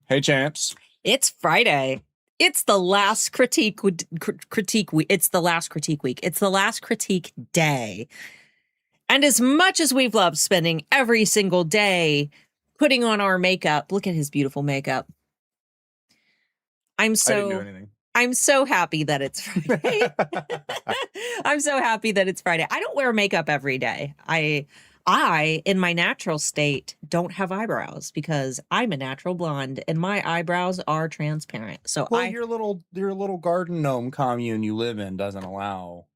Hey, champs. It's Friday. It's the last critique week. It's the last critique week. It's the last critique day. And as much as we've loved spending every single day putting on our makeup, look at his beautiful makeup. I didn't do anything. I'm so happy that it's Friday. I'm so happy that it's Friday. I don't wear makeup every day. I, in my natural state, don't have eyebrows because I'm a natural blonde and my eyebrows are transparent. So well, your little garden gnome commune you live in doesn't allow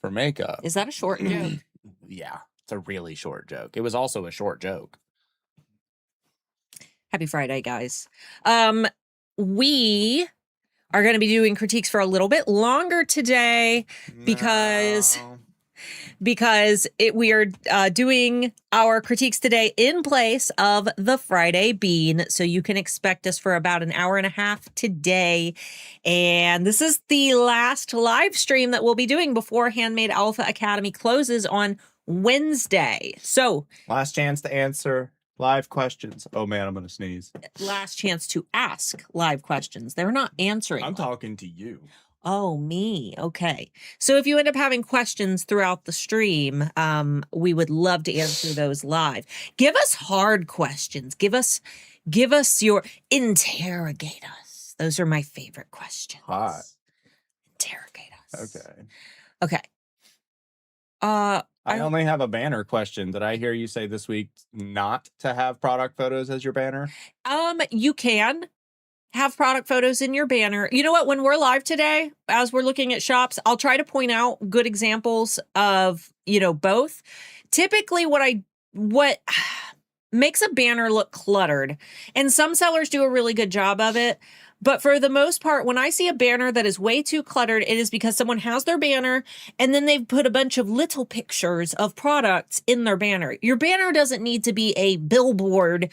for makeup. Is that a short joke? Yeah, it's a really short joke. It was also a short joke. Happy Friday, guys. We are going to be doing critiques for a little bit longer today because we are doing our critiques today in place of the Friday Bean. So you can expect us for about an hour and a half today. And this is the last live stream that we'll be doing before Handmade Alpha Academy closes on Wednesday. So last chance to answer live questions. Oh man, I'm going to sneeze. Last chance to ask live questions. They're not answering. I'm talking to you. Oh, me. Okay. So if you end up having questions throughout the stream, we would love to answer those live. Give us hard questions. Give us your interrogate us. Those are my favorite questions. Hot. Interrogate us. Okay. I only have a banner question. Did I hear you say this week not to have product photos as your banner? You can have product photos in your banner. You know what? When we're live today, as we're looking at shops, I'll try to point out good examples of, both. Typically what makes a banner look cluttered, and some sellers do a really good job of it. But for the most part, when I see a banner that is way too cluttered, it is because someone has their banner and then they've put a bunch of little pictures of products in their banner. Your banner doesn't need to be a billboard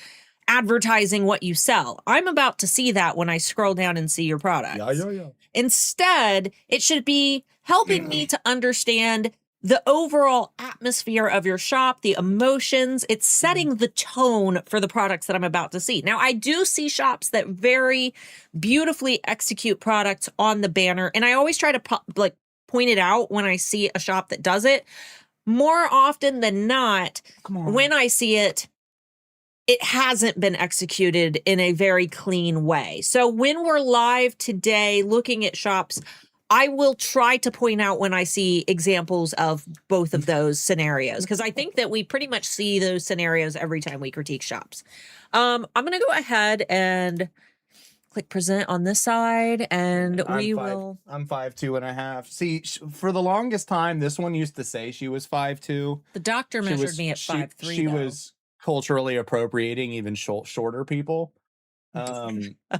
advertising what you sell. I'm about to see that when I scroll down and see your products. Yeah. Instead, it should be helping me to understand the overall atmosphere of your shop, the emotions. It's setting the tone for the products that I'm about to see. Now, I do see shops that very beautifully execute products on the banner, and I always try to point it out when I see a shop that does it. More often than not, when I see it, it hasn't been executed in a very clean way. So when we're live today looking at shops, I will try to point out when I see examples of both of those scenarios, because I think that we pretty much see those scenarios every time we critique shops. I'm going to go ahead and click present on this side, and I'm 5'2.5". See, for the longest time, this one used to say she was 5'2". The doctor measured me at 5'3". She was culturally appropriating even shorter people.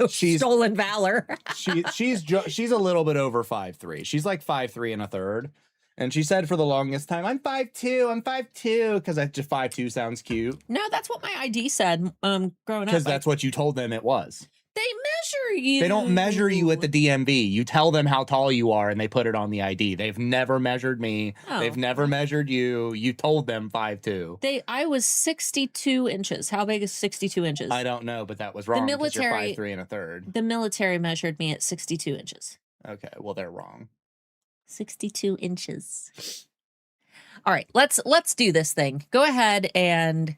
She's stolen valor. she's a little bit over 5'3". She's like 5'3 1/3. And she said for the longest time, I'm 5'2", because that just 5'2" sounds cute. No, that's what my ID said growing up. Because that's what you told them it was. They measure you. They don't measure you at the DMV. You tell them how tall you are and they put it on the ID. They've never measured me. Oh. They've never measured you. You told them 5'2". I was 62 inches. How big is 62 inches? I don't know, but that was wrong because you're 5'3 1/3. The military measured me at 62 inches. Okay, well, they're wrong. 62 inches. All right, let's do this thing. Go ahead and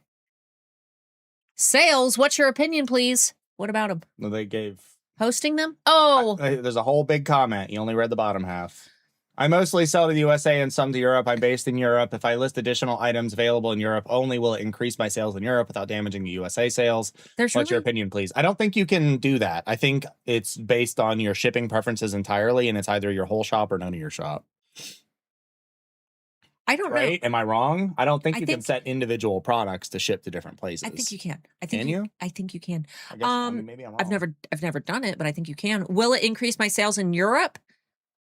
sales. What's your opinion, please? What about them? Well, they gave hosting them. Oh, there's a whole big comment. You only read the bottom half. I mostly sell to the USA and some to Europe. I'm based in Europe. If I list additional items available in Europe only, will it increase my sales in Europe without damaging the USA sales? What's your opinion, please? I don't think you can do that. I think it's based on your shipping preferences entirely, and it's either your whole shop or none of your shop. I don't know. Right? Am I wrong? I don't think I you think- can set individual products to ship to different places. I think you can. I think Can you? I think you can. I guess, I mean, maybe I'm wrong. I've never done it, but I think you can. Will it increase my sales in Europe?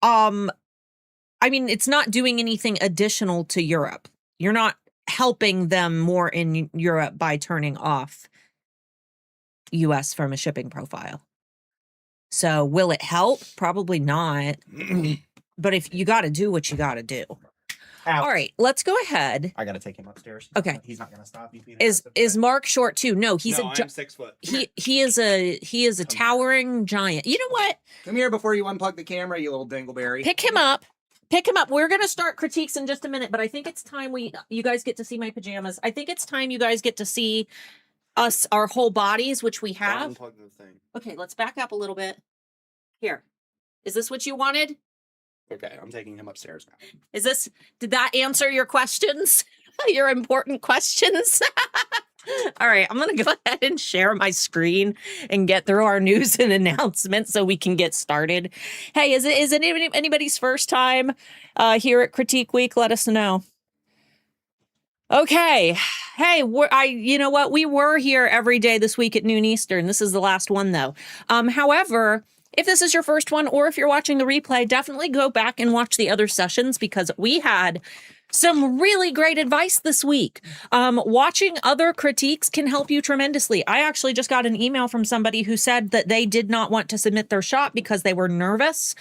I mean, it's not doing anything additional to Europe. You're not helping them more in Europe by turning off US from a shipping profile. So will it help? Probably not. But if you got to do what you got to do. Ouch. All right, let's go ahead. I gotta take him upstairs. Okay. He's not gonna stop. He's being Is aggressive Mark short too? No, he's today. a I'm 6 foot. he is a towering giant. You know what? Come here before you unplug the camera, you little dingleberry. Pick him up. Pick him up. We're gonna start critiques in just a minute, but I think it's time you guys get to see my pajamas. I think it's time you guys get to see us, our whole bodies, which we have. Unplug the thing. Okay, let's back up a little bit. Here. Is this what you wanted? Okay, I'm taking him upstairs now. Did that answer your questions? Your important questions? All right, I'm going to go ahead and share my screen and get through our news and announcements so we can get started. Hey, is it anybody's first time here at Critique Week? Let us know. Okay. Hey, you know what? We were here every day this week at noon Eastern. This is the last one though. However, if this is your first one or if you're watching the replay, definitely go back and watch the other sessions because we had some really great advice this week. Watching other critiques can help you tremendously. I actually just got an email from somebody who said that they did not want to submit their shop because they were nervous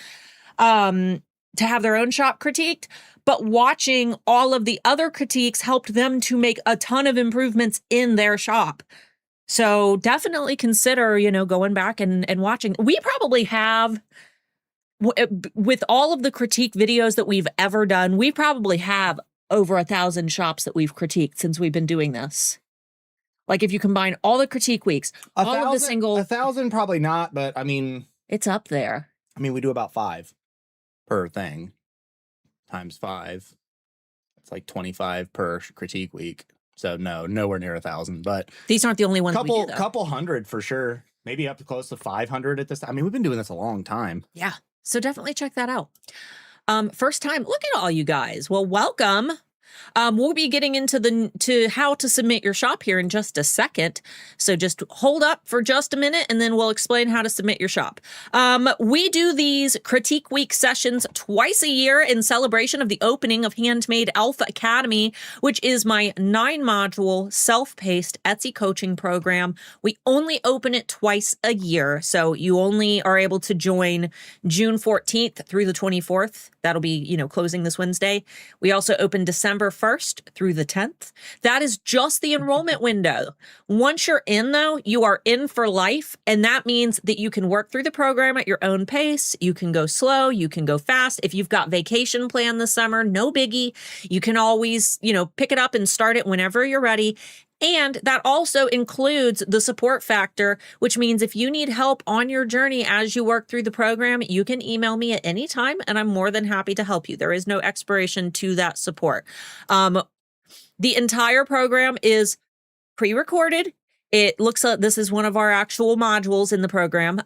to have their own shop critiqued. But watching all of the other critiques helped them to make a ton of improvements in their shop. So definitely consider, going back and watching. We probably have, with all of the critique videos that we've ever done, we probably have over 1,000 shops that we've critiqued since we've been doing this. Like if you combine all the critique weeks, all of the single... 1,000 probably not, but I mean... It's up there. I mean, we do about 5 per thing. Times 5. It's like 25 per critique week. So no, nowhere near 1,000, but these aren't the only ones. Couple hundred for sure. Maybe up to close to 500 at this time. I mean, we've been doing this a long time. Yeah. So definitely check that out. First time. Look at all you guys. Well, welcome. We'll be getting into how to submit your shop here in just a second. So just hold up for just a minute and then we'll explain how to submit your shop. We do these Critique Week sessions twice a year in celebration of the opening of Handmade Alpha Academy, which is my 9-module self-paced Etsy coaching program. We only open it twice a year. So you only are able to join June 14th through the 24th. That'll be, closing this Wednesday. We also open December 1st through the 10th. That is just the enrollment window. Once you're in, though, you are in for life. And that means that you can work through the program at your own pace. You can go slow. You can go fast. If you've got vacation planned this summer, no biggie. You can always, pick it up and start it whenever you're ready. And that also includes the support factor, which means if you need help on your journey as you work through the program, you can email me at any time and I'm more than happy to help you. There is no expiration to that support. The entire program is pre-recorded. It looks like this is one of our actual modules in the program.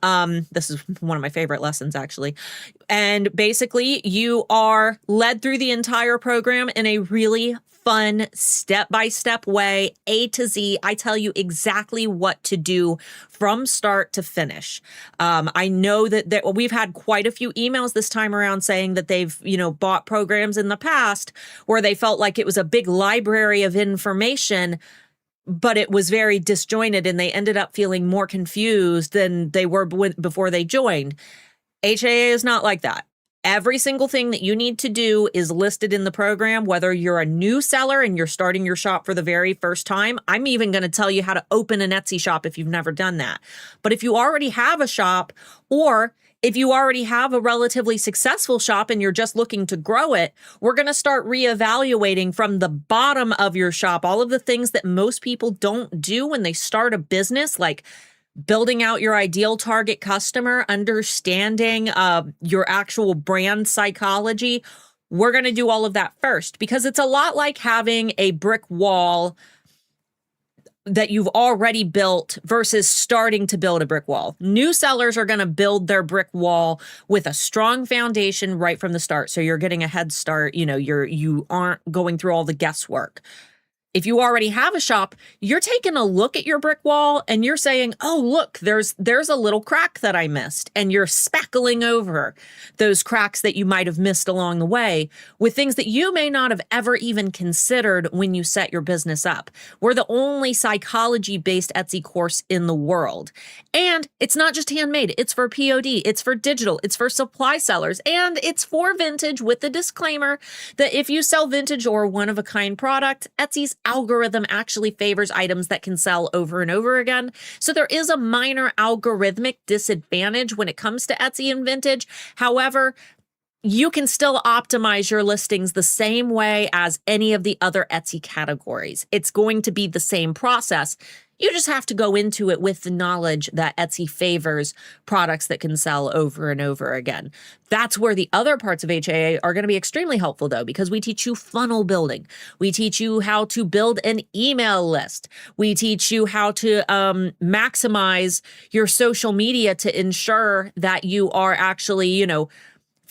This is one of my favorite lessons, actually. And basically, you are led through the entire program in a really fun, step-by-step way, A to Z. I tell you exactly what to do from start to finish. I know that we've had quite a few emails this time around saying that they've, bought programs in the past where they felt like it was a big library of information, but it was very disjointed and they ended up feeling more confused than they were before they joined. HAA is not like that. Every single thing that you need to do is listed in the program, whether you're a new seller and you're starting your shop for the very first time. I'm even going to tell you how to open an Etsy shop if you've never done that. But if you already have a shop, or if you already have a relatively successful shop and you're just looking to grow it, we're going to start reevaluating from the bottom of your shop all of the things that most people don't do when they start a business, like building out your ideal target customer, understanding your actual brand psychology. We're going to do all of that first because it's a lot like having a brick wall that you've already built versus starting to build a brick wall. New sellers are going to build their brick wall with a strong foundation right from the start. So you're getting a head start. You aren't going through all the guesswork. If you already have a shop, you're taking a look at your brick wall and you're saying, oh, look, there's a little crack that I missed. And you're spackling over those cracks that you might have missed along the way with things that you may not have ever even considered when you set your business up. We're the only psychology-based Etsy course in the world. And it's not just handmade. It's for POD. It's for digital. It's for supply sellers. And it's for vintage with the disclaimer that if you sell vintage or one-of-a-kind product, Etsy's algorithm actually favors items that can sell over and over again. So there is a minor algorithmic disadvantage when it comes to Etsy and vintage. However, you can still optimize your listings the same way as any of the other Etsy categories. It's going to be the same process. You just have to go into it with the knowledge that Etsy favors products that can sell over and over again. That's where the other parts of HAA are going to be extremely helpful, though, because we teach you funnel building. We teach you how to build an email list. We teach you how to maximize your social media to ensure that you are actually,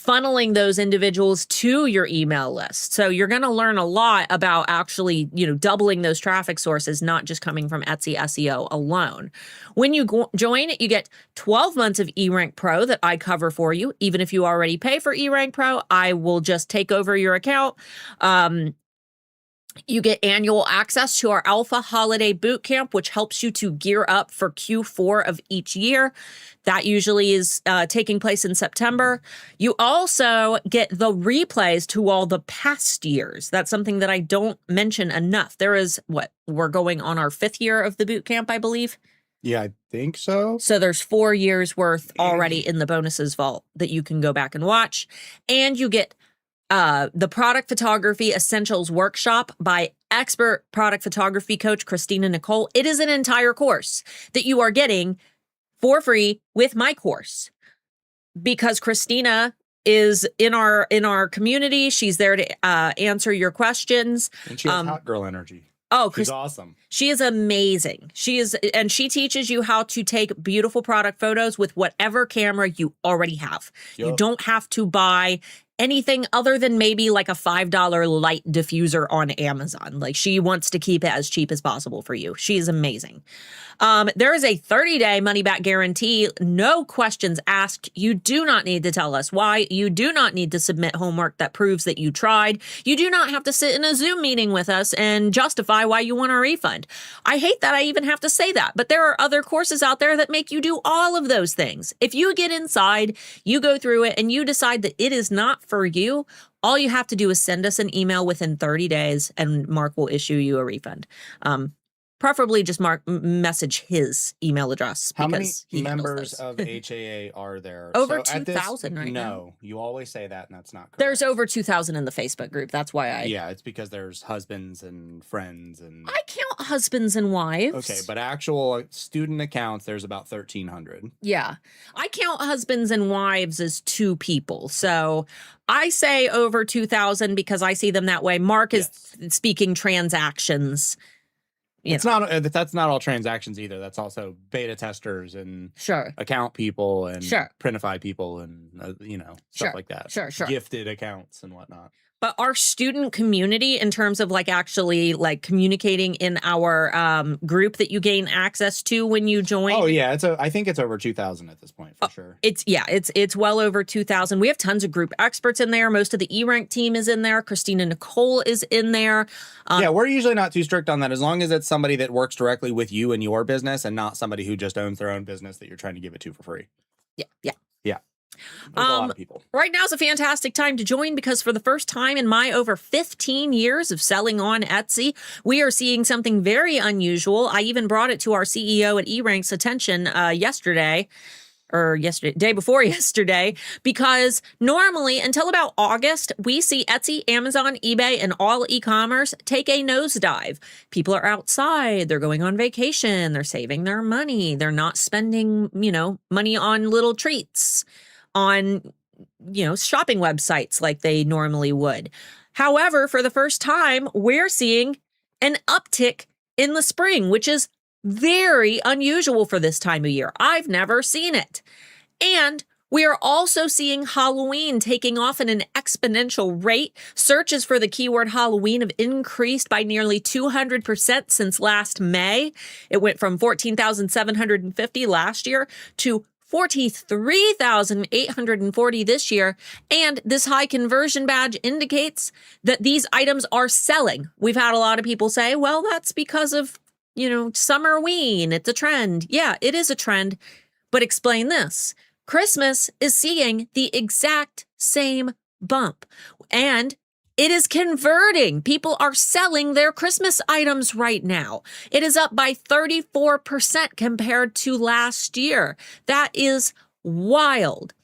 funneling those individuals to your email list. So you're going to learn a lot about actually, doubling those traffic sources, not just coming from Etsy SEO alone. When you join, you get 12 months of eRank Pro that I cover for you. Even if you already pay for eRank Pro, I will just take over your account. You get annual access to our Alpha Holiday Bootcamp, which helps you to gear up for Q4 of each year. That usually is taking place in September. You also get the replays to all the past years. That's something that I don't mention enough. There is, we're going on our 5th year of the bootcamp, I believe. Yeah, I think so. So there's 4 years worth already in the bonuses vault that you can go back and watch. And you get the Product Photography Essentials Workshop by expert product photography coach Christina Nicole. It is an entire course that you are getting for free with my course because Christina is in our community. She's there to answer your questions. And she has hot girl energy. Oh, she's awesome. She is amazing. She teaches you how to take beautiful product photos with whatever camera you already have. Yep. You don't have to buy anything other than maybe like a $5 light diffuser on Amazon. Like, she wants to keep it as cheap as possible for you. She is amazing. There is a 30-day money-back guarantee. No questions asked. You do not need to tell us why. You do not need to submit homework that proves that you tried. You do not have to sit in a Zoom meeting with us and justify why you want a refund. I hate that I even have to say that, but there are other courses out there that make you do all of those things. If you get inside, you go through it, and you decide that it is not for you, all you have to do is send us an email within 30 days and Mark will issue you a refund. Preferably just message his email address. How many members of HAA are there? Over 2,000 right now. No, you always say that, and that's not correct. There's over 2,000 in the Facebook group. That's why Yeah, it's because there's husbands and friends and... I count husbands and wives. Okay, but actual student accounts, there's about 1,300. Yeah. I count husbands and wives as 2 people. So I say over 2,000 because I see them that way. Mark is speaking transactions. That's not all transactions either. That's also beta testers and account people and Printify people and stuff like that. Gifted accounts and whatnot. But our student community, in terms of actually communicating in our group that you gain access to when you join. Oh yeah, I think it's over 2,000 at this point for sure. It's well over 2,000. We have tons of group experts in there. Most of the eRank team is in there. Christina Nicole is in there. Yeah, we're usually not too strict on that as long as it's somebody that works directly with you and your business and not somebody who just owns their own business that you're trying to give it to for free. Yeah. There's a lot of people. Right now is a fantastic time to join because for the first time in my over 15 years of selling on Etsy, we are seeing something very unusual. I even brought it to our CEO at eRank's attention day before yesterday, because normally until about August, we see Etsy, Amazon, eBay, and all e-commerce take a nosedive. People are outside, they're going on vacation, they're saving their money, they're not spending, money on little treats on, shopping websites like they normally would. However, for the first time, we're seeing an uptick in the spring, which is very unusual for this time of year. I've never seen it. And we are also seeing Halloween taking off at an exponential rate. Searches for the keyword Halloween have increased by nearly 200% since last May. It went from 14,750 last year to 43,840 this year. And this high conversion badge indicates that these items are selling. We've had a lot of people say, well, that's because of, Summerween. It's a trend. Yeah, it is a trend. But explain this. Christmas is seeing the exact same bump, and it is converting. People are selling their Christmas items right now. It is up by 34% compared to last year. That is wild.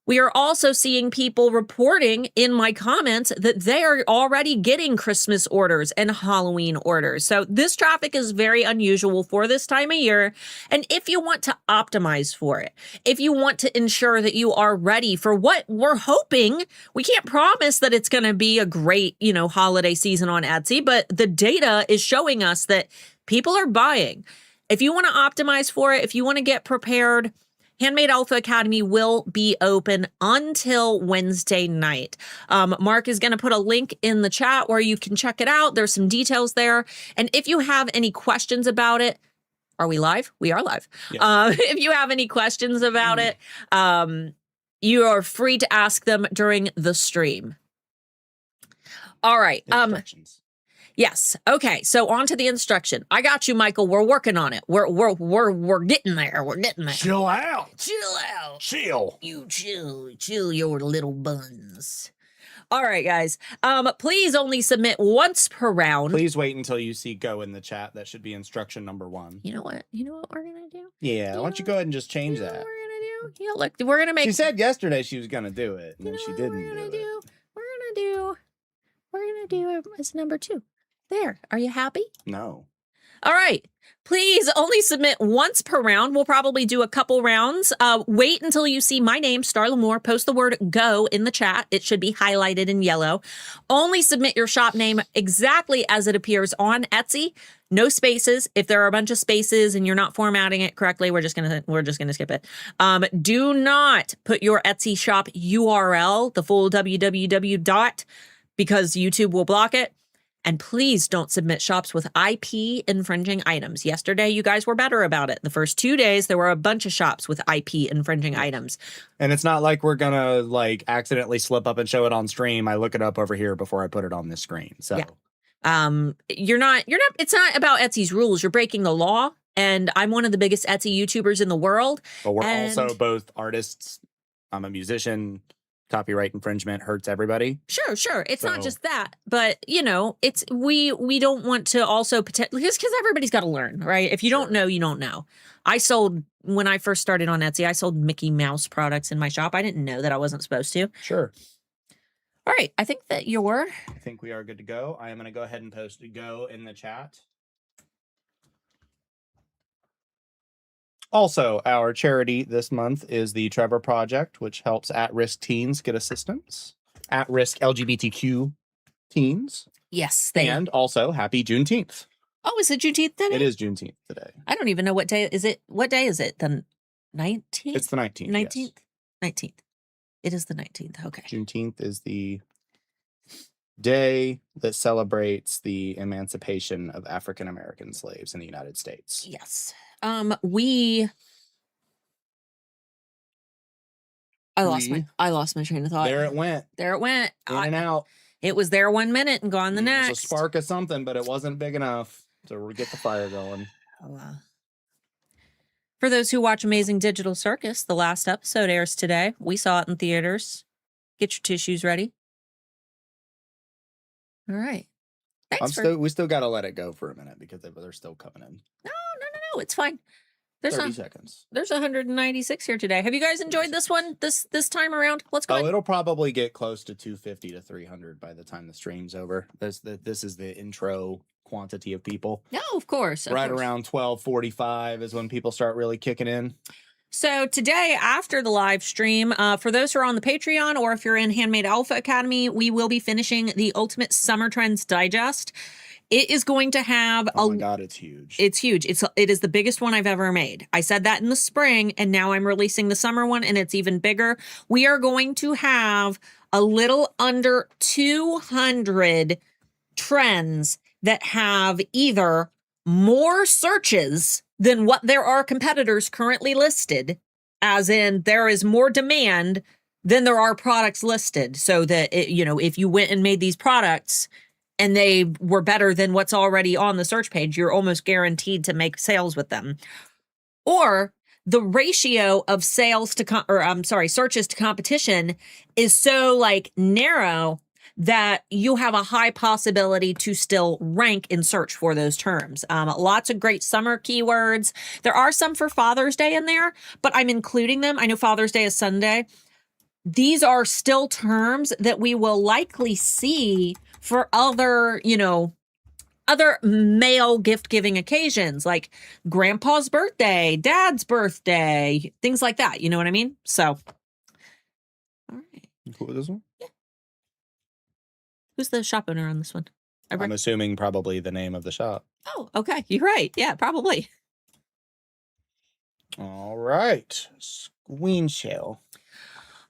We are also seeing people reporting in my comments that they are already getting Christmas orders and Halloween orders. So this traffic is very unusual for this time of year. And if you want to optimize for it, if you want to ensure that you are ready for what we're hoping, we can't promise that it's going to be a great, holiday season on Etsy, but the data is showing us that people are buying. If you want to optimize for it, if you want to get prepared, Handmade Alpha Academy will be open until Wednesday night. Mark is going to put a link in the chat where you can check it out. There's some details there. And if you have any questions about it, are we live? We are live. Yes. If you have any questions about it, you are free to ask them during the stream. All right. Yes. Okay. So on to the instruction. I got you, Michael. We're working on it. We're getting there. We're getting there. Chill out. Chill out. Chill. You chill your little buns. All right, guys. Please only submit once per round. Please wait until you see go in the chat. That should be instruction number 1. You know what we're gonna do? Yeah. Why don't you go ahead and just change that? What we're gonna do? Yeah, look, we're gonna make. She said yesterday she was gonna do it, and then she didn't do it. We're gonna do it as number 2. There. Are you happy? No. All right. Please only submit once per round. We'll probably do a couple rounds. Wait until you see my name, Starla Moore. Post the word go in the chat. It should be highlighted in yellow. Only submit your shop name exactly as it appears on Etsy. No spaces. If there are a bunch of spaces and you're not formatting it correctly, we're just gonna skip it. Do not put your Etsy shop URL, the full www. Because YouTube will block it. And please don't submit shops with IP infringing items. Yesterday, you guys were better about it. The first 2 days, there were a bunch of shops with IP infringing items. And it's not like we're going to accidentally slip up and show it on stream. I look it up over here before I put it on this screen. So yeah. It's not about Etsy's rules. You're breaking the law. And I'm one of the biggest Etsy YouTubers in the world. But we're also both artists. I'm a musician. Copyright infringement hurts everybody. Sure. It's not just that, but it's we don't want to also potentially because everybody's got to learn, right? If you don't know, you don't know. When I first started on Etsy, I sold Mickey Mouse products in my shop. I didn't know that I wasn't supposed to. Sure. All right. I think that I think we are good to go. I am going to go ahead and post go in the chat. Also, our charity this month is the Trevor Project, which helps at-risk teens get assistance. At-risk LGBTQ teens. Yes. And also, happy Juneteenth. Oh, is it Juneteenth today? It is Juneteenth today. I don't even know what day is it. What day is it? The 19th? It's the 19th. 19th? Yes. 19th. It is the 19th. Okay. Juneteenth is the day that celebrates the emancipation of African American slaves in the United States. Yes. I lost my train of thought. There it went. In and out. It was there 1 minute and gone the next. It was a spark of something, but it wasn't big enough to get the fire going. Oh, wow. For those who watch Amazing Digital Circus, the last episode airs today. We saw it in theaters. Get your tissues ready. All right. We still got to let it go for a minute because they're still coming in. No, it's fine. There's 30 seconds. There's 196 here today. Have you guys enjoyed this one this time around? Let's go. It'll probably get close to 250 to 300 by the time the stream's over. This is the intro quantity of people. No, of course. Around 12:45 is when people start really kicking in. So today, after the live stream, for those who are on the Patreon or if you're in Handmade Alpha Academy, we will be finishing the Ultimate Summer Trends Digest. It is going to have Oh my God, it's huge. It's huge. It is the biggest one I've ever made. I said that in the spring, and now I'm releasing the summer one, and it's even bigger. We are going to have a little under 200 trends that have either more searches than what there are competitors currently listed, as in there is more demand than there are products listed. So that, if you went and made these products and they were better than what's already on the search page, you're almost guaranteed to make sales with them. Or the ratio of searches to competition is so narrow that you have a high possibility to still rank in search for those terms. Lots of great summer keywords. There are some for Father's Day in there, but I'm including them. I know Father's Day is Sunday. These are still terms that we will likely see for other male gift-giving occasions, like grandpa's birthday, dad's birthday, things like that. You know what I mean? So, all right. You cool with this one? Yeah. Who's the shop owner on this one? I'm assuming probably the name of the shop. Oh, okay. You're right. Yeah, probably. All right. Queen shell.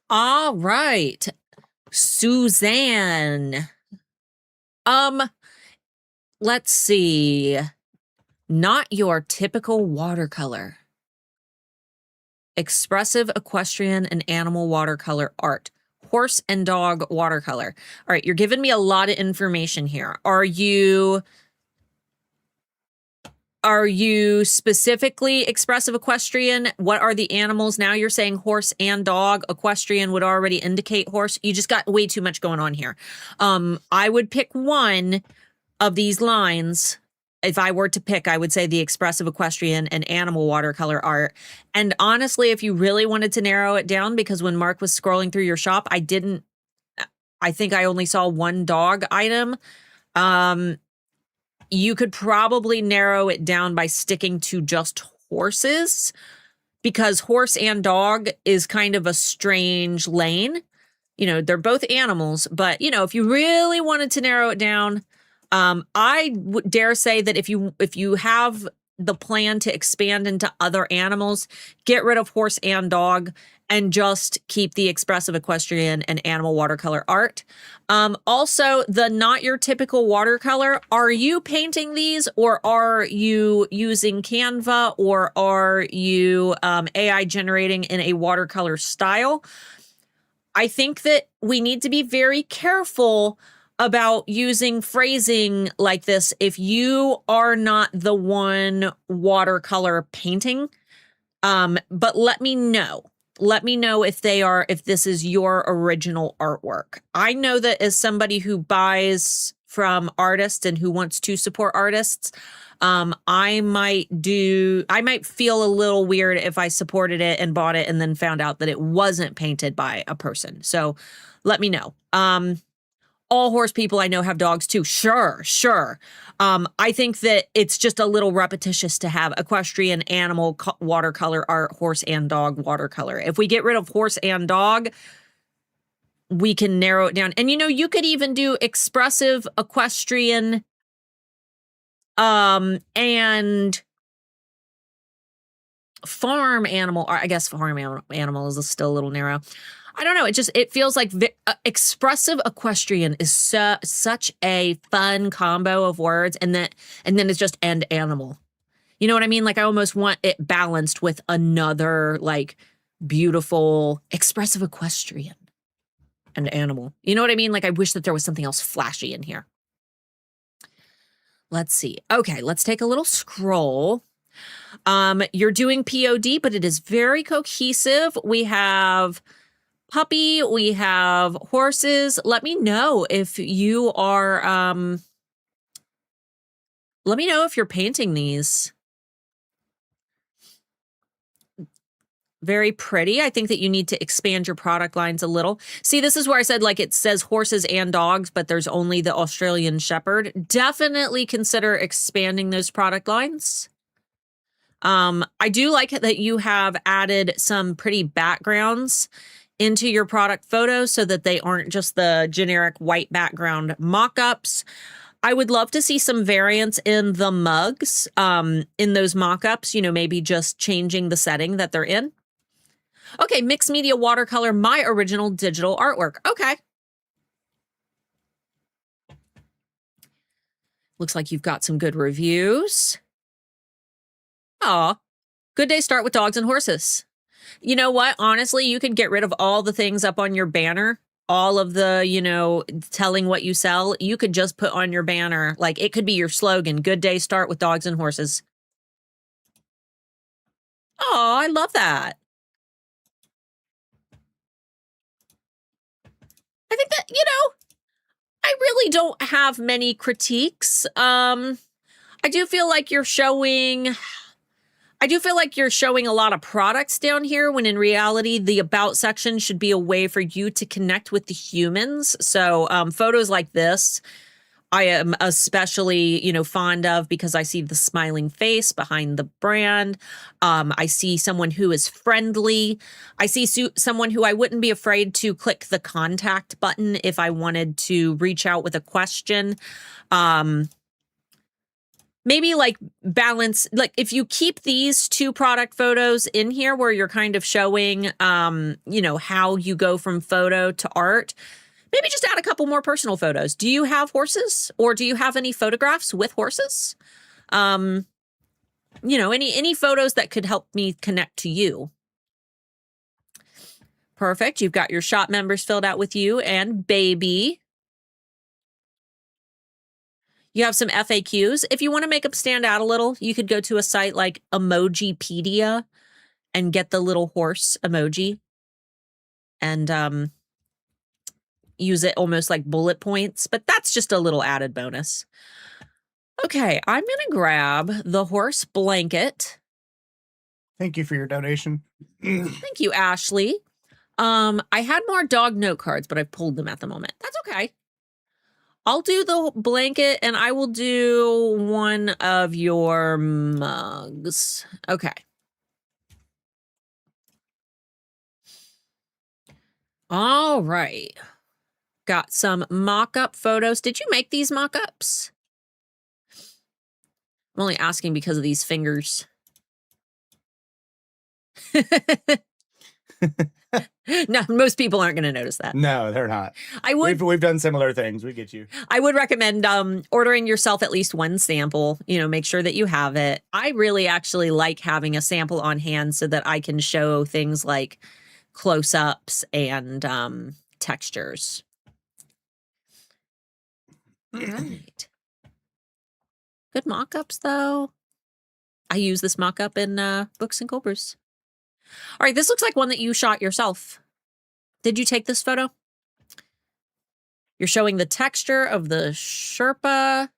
All right. Susanne. Let's see. Not your typical watercolor. Expressive equestrian and animal watercolor art. Horse and dog watercolor. All right, you're giving me a lot of information here. Are you specifically expressive equestrian? What are the animals? Now you're saying horse and dog. Equestrian would already indicate horse. You just got way too much going on here. I would pick one of these lines. If I were to pick, I would say the expressive equestrian and animal watercolor art. And honestly, if you really wanted to narrow it down, because when Mark was scrolling through your shop, I think I only saw one dog item. You could probably narrow it down by sticking to just horses, because horse and dog is kind of a strange lane. They're both animals, but if you really wanted to narrow it down, I would dare say that if you have the plan to expand into other animals, get rid of horse and dog and just keep the expressive equestrian and animal watercolor art. Also, the not your typical watercolor. Are you painting these, or are you using Canva, or are you AI generating in a watercolor style? I think that we need to be very careful about using phrasing like this if you are not the one watercolor painting. But let me know. Let me know if this is your original artwork. I know that as somebody who buys from artists and who wants to support artists, I might feel a little weird if I supported it and bought it and then found out that it wasn't painted by a person. So let me know. All horse people I know have dogs too. Sure. I think that it's just a little repetitious to have equestrian, animal watercolor art, horse and dog watercolor. If we get rid of horse and dog, we can narrow it down. And you could even do expressive equestrian and farm animal. I guess farm animal is still a little narrow. I don't know. It feels like expressive equestrian is such a fun combo of words, and then it's just and animal. You know what I mean? I almost want it balanced with another beautiful expressive equestrian and animal. You know what I mean? I wish that there was something else flashy in here. Let's see. Okay, let's take a little scroll. You're doing POD, but it is very cohesive. We have puppy, we have horses. Let me know if you are, let me know if you're painting these. Very pretty. I think that you need to expand your product lines a little. See, this is where I said it says horses and dogs, but there's only the Australian Shepherd. Definitely consider expanding those product lines. I do like that you have added some pretty backgrounds into your product photos so that they aren't just the generic white background mock-ups. I would love to see some variants in the mugs, in those mock-ups, you know, maybe just changing the setting that they're in. Okay, mixed media watercolor, my original digital artwork. Okay. Looks like you've got some good reviews. Aw, good day start with dogs and horses. You know what? Honestly, you could get rid of all the things up on your banner, all of the, you know, telling what you sell. You could just put on your banner, like it could be your slogan, good day start with dogs and horses. Oh, I love that. I think that, you know, I really don't have many critiques. I do feel like you're showing a lot of products down here when in reality, the about section should be a way for you to connect with the humans. So photos like this, I am especially, you know, fond of because I see the smiling face behind the brand. I see someone who is friendly. I see someone who I wouldn't be afraid to click the contact button if I wanted to reach out with a question. Maybe like balance, like if you keep these two product photos in here where you're kind of showing, you know, how you go from photo to art, maybe just add a couple more personal photos. Do you have horses or do you have any photographs with horses? You know, any photos that could help me connect to you. Perfect. You've got your shop members filled out with you and baby. You have some FAQs. If you want to make them stand out a little, you could go to a site like Emojipedia and get the little horse emoji and use it almost like bullet points, but that's just a little added bonus. Okay, I'm going to grab the horse blanket. Thank you for your donation. Thank you, Ashley. I had more dog note cards, but I've pulled them at the moment. That's okay. I'll do the blanket and I will do one of your mugs. Okay. All right. Got some mock-up photos. Did you make these mock-ups? I'm only asking because of these fingers. No, most people aren't going to notice that. No, they're not. We've done similar things. We get you. I would recommend ordering yourself at least one sample. You know, make sure that you have it. I really actually like having a sample on hand so that I can show things like close-ups and textures. All right. Good mock-ups, though. I use this mock-up in Books and Cold-Brews. All right, this looks like one that you shot yourself. Did you take this photo? You're showing the texture of the Sherpa.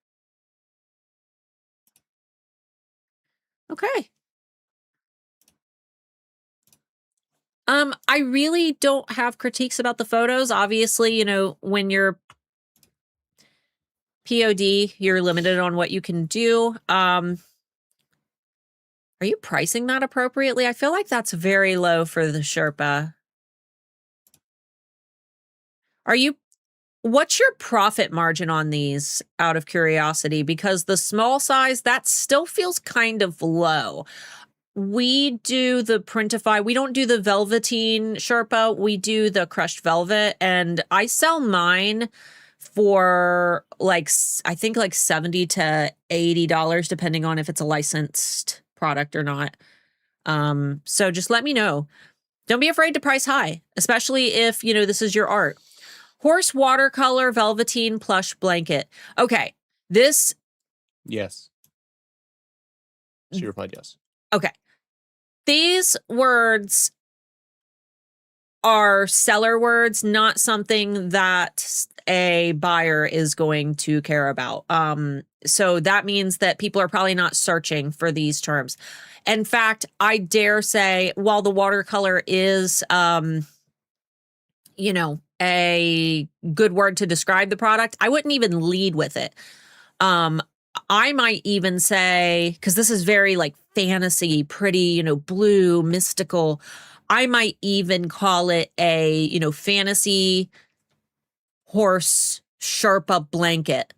Okay. I really don't have critiques about the photos. Obviously, you know, when you're POD, you're limited on what you can do. Are you pricing that appropriately? I feel like that's very low for the Sherpa. What's your profit margin on these out of curiosity? Because the small size, that still feels kind of low. We do the Printify. We don't do the Velveteen Sherpa. We do the crushed velvet. And I sell mine for like, I think like $70 to $80, depending on if it's a licensed product or not. So just let me know. Don't be afraid to price high, especially if, you know, this is your art. Horse watercolor velveteen plush blanket. Okay, this. Yes. She replied yes. Okay. These words are seller words, not something that a buyer is going to care about. So that means that people are probably not searching for these terms. In fact, I dare say, while the watercolor is, you know, a good word to describe the product, I wouldn't even lead with it. I might even say, because this is very like fantasy, pretty, blue, mystical. I might even call it a, fantasy horse Sherpa blanket.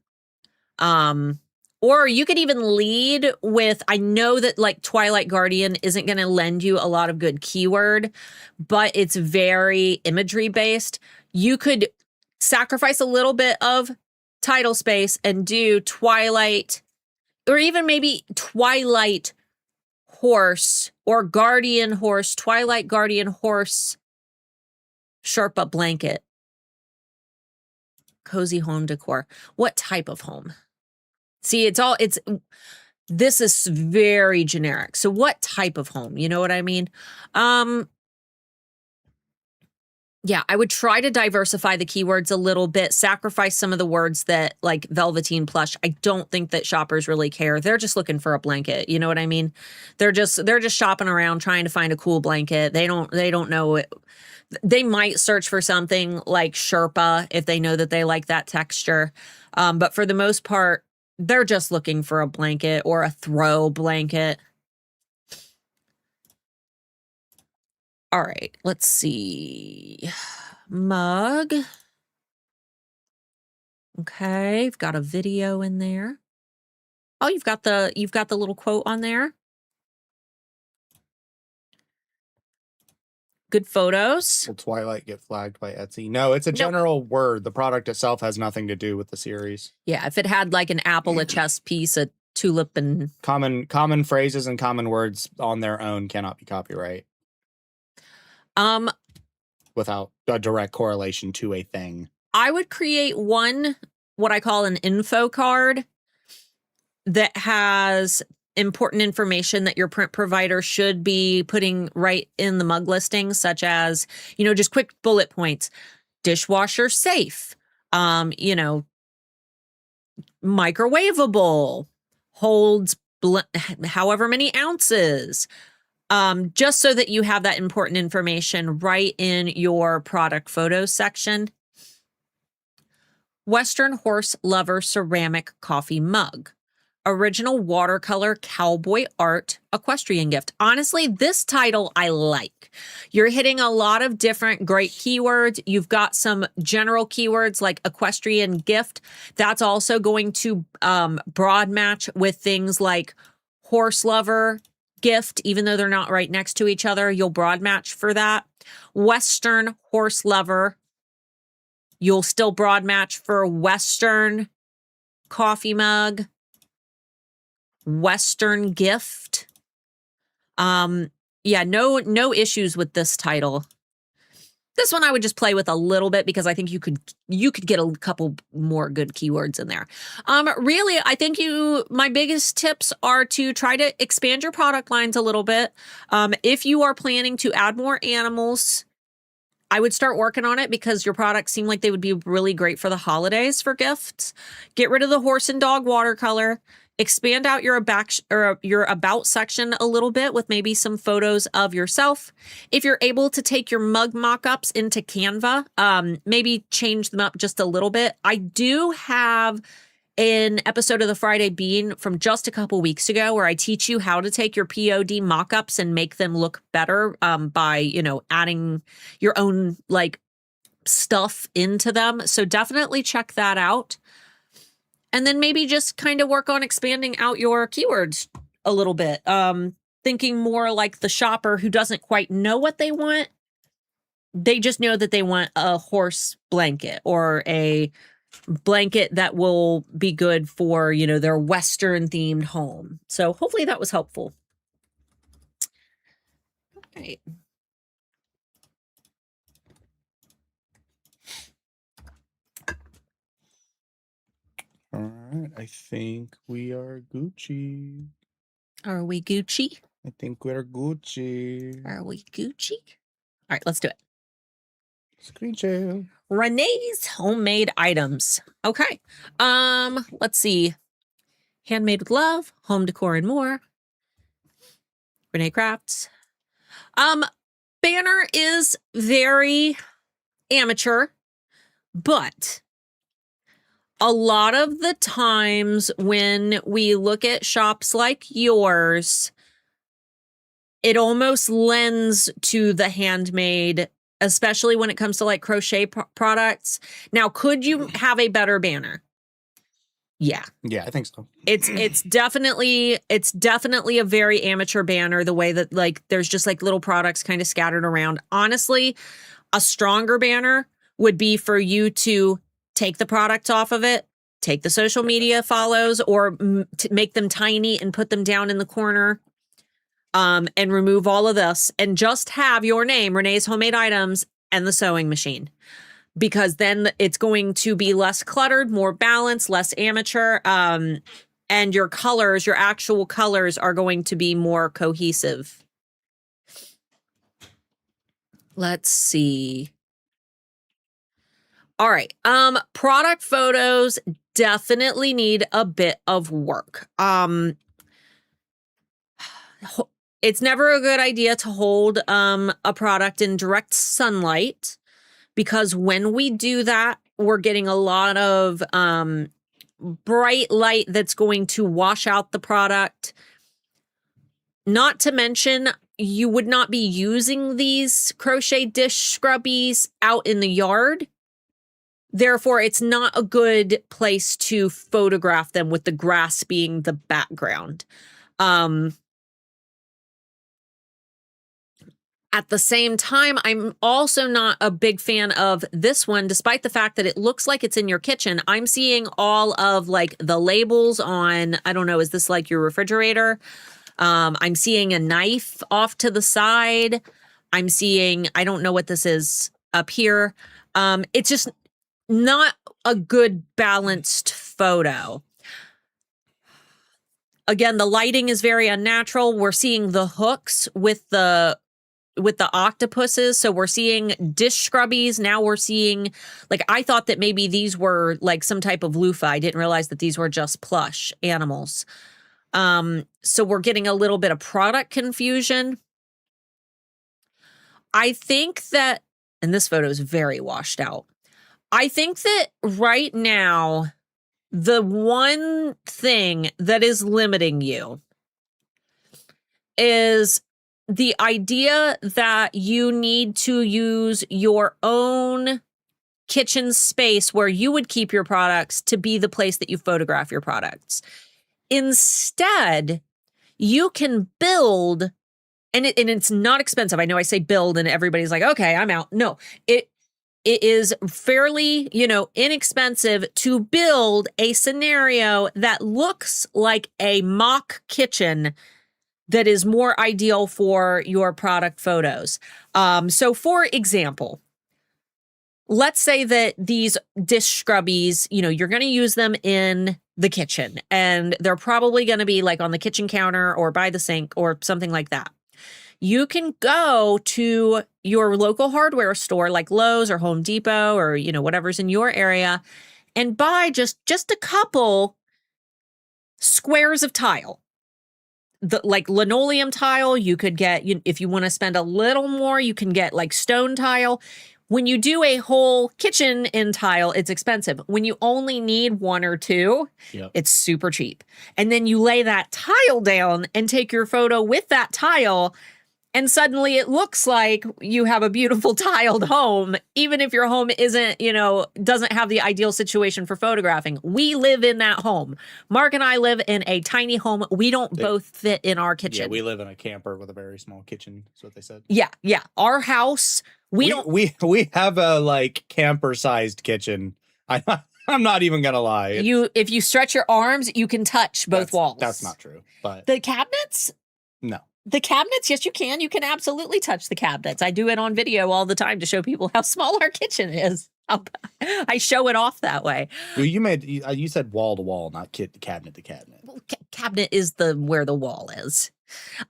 Or you could even lead with, I know that like Twilight Guardian isn't going to lend you a lot of good keyword, but it's very imagery based. You could sacrifice a little bit of title space and do Twilight, or even maybe Twilight horse or Guardian horse, Twilight Guardian horse Sherpa blanket. Cozy home decor. What type of home? See, this is very generic. So what type of home? You know what I mean? Yeah, I would try to diversify the keywords a little bit, sacrifice some of the words that like velveteen plush. I don't think that shoppers really care. They're just looking for a blanket. You know what I mean? They're just shopping around trying to find a cool blanket. They don't know it. They might search for something like Sherpa if they know that they like that texture. But for the most part, they're just looking for a blanket or a throw blanket. All right, let's see. Mug. Okay, you've got a video in there. Oh, you've got the little quote on there. Good photos. Will Twilight get flagged by Etsy? No, it's a general word. The product itself has nothing to do with the series. Yeah, if it had like an apple, a chess piece, a tulip, and common phrases and common words on their own cannot be copyright. Without a direct correlation to a thing. I would create one, what I call an info card that has important information that your print provider should be putting right in the mug listing, such as, just quick bullet points, dishwasher safe, microwavable, holds however many ounces, just so that you have that important information right in your product photos section. Western Horse Lover Ceramic Coffee Mug. Original watercolor cowboy art equestrian gift. Honestly, this title I like. You're hitting a lot of different great keywords. You've got some general keywords like equestrian gift. That's also going to broad match with things like horse lover gift, even though they're not right next to each other. You'll broad match for that. Western horse lover. You'll still broad match for Western coffee mug. Western gift. Yeah, no issues with this title. This one I would just play with a little bit because I think you could get a couple more good keywords in there. Really, I think my biggest tips are to try to expand your product lines a little bit. If you are planning to add more animals, I would start working on it because your products seem like they would be really great for the holidays for gifts. Get rid of the horse and dog watercolor. Expand out your about section a little bit with maybe some photos of yourself. If you're able to take your mug mock-ups into Canva, maybe change them up just a little bit. I do have an episode of the Friday Bean from just a couple weeks ago where I teach you how to take your POD mock-ups and make them look better by, adding your own like stuff into them. So definitely check that out. And then maybe just kind of work on expanding out your keywords a little bit. Thinking more like the shopper who doesn't quite know what they want. They just know that they want a horse blanket or a blanket that will be good for, their Western themed home. So hopefully that was helpful. All right. All right, I think we are Gucci. Are we Gucci? I think we're Gucci. Are we Gucci? All right, let's do it. Screen share. Renee's homemade items. Okay. Let's see. Handmade with love, home decor and more. Renee Crafts. Banner is very amateur, but a lot of the times when we look at shops like yours, it almost lends to the handmade, especially when it comes to like crochet products. Now, could you have a better banner? Yeah. Yeah, I think so. It's definitely a very amateur banner, the way that like there's just like little products kind of scattered around. Honestly, a stronger banner would be for you to take the product off of it, take the social media follows, or make them tiny and put them down in the corner, and remove all of this and just have your name, Renee's Homemade Items, and the sewing machine. Because then it's going to be less cluttered, more balanced, less amateur. And your colors, your actual colors, are going to be more cohesive. Let's see. All right. Product photos definitely need a bit of work. It's never a good idea to hold a product in direct sunlight, because when we do that, we're getting a lot of bright light that's going to wash out the product. Not to mention, you would not be using these crochet dish scrubbies out in the yard. Therefore, it's not a good place to photograph them with the grass being the background. At the same time, I'm also not a big fan of this one, despite the fact that it looks like it's in your kitchen. I'm seeing all of like the labels on, I don't know, is this like your refrigerator? I'm seeing a knife off to the side. I'm seeing, I don't know what this is up here. It's just not a good balanced photo. Again, the lighting is very unnatural. We're seeing the hooks with the octopuses. So we're seeing dish scrubbies. Now we're seeing, like, I thought that maybe these were like some type of loofah. I didn't realize that these were just plush animals. So we're getting a little bit of product confusion. I think that, and this photo is very washed out. I think that right now, the one thing that is limiting you is the idea that you need to use your own kitchen space where you would keep your products to be the place that you photograph your products. Instead, you can build, and it's not expensive. I know I say build and everybody's like, okay, I'm out. No, it is fairly, inexpensive to build a scenario that looks like a mock kitchen that is more ideal for your product photos. So for example, let's say that these dish scrubbies, you're going to use them in the kitchen, and they're probably going to be like on the kitchen counter or by the sink or something like that. You can go to your local hardware store like Lowe's or Home Depot or, whatever's in your area, and buy just a couple squares of tile. Like linoleum tile, you could get, if you want to spend a little more, you can get like stone tile. When you do a whole kitchen in tile, it's expensive. When you only need one or two, It's super cheap. And then you lay that tile down and take your photo with that tile, and suddenly it looks like you have a beautiful tiled home, even if your home isn't, doesn't have the ideal situation for photographing. We live in that home. Mark and I live in a tiny home. We don't both fit in our kitchen. Yeah, we live in a camper with a very small kitchen. That's what they said. Yeah. Our house, we have a like camper-sized kitchen. I'm not even gonna lie. If you stretch your arms, you can touch both walls. That's not true. But the cabinets? No. The cabinets, yes, you can. You can absolutely touch the cabinets. I do it on video all the time to show people how small our kitchen is. I show it off that way. You said wall to wall, not cabinet to cabinet. Well, cabinet is where the wall is.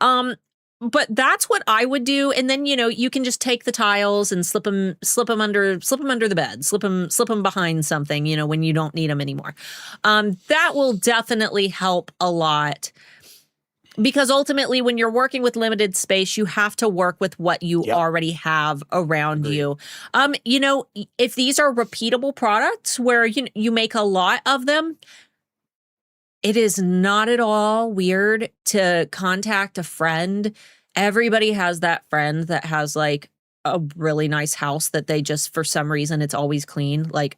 But that's what I would do. And then, you can just take the tiles and slip them under the bed, slip them behind something, when you don't need them anymore. That will definitely help a lot. Because ultimately, when you're working with limited space, you have to work with what you Yep. already have around Agreed. you. You know, if these are repeatable products where you make a lot of them, it is not at all weird to contact a friend. Everybody has that friend that has like a really nice house that they just, for some reason, it's always clean. Like,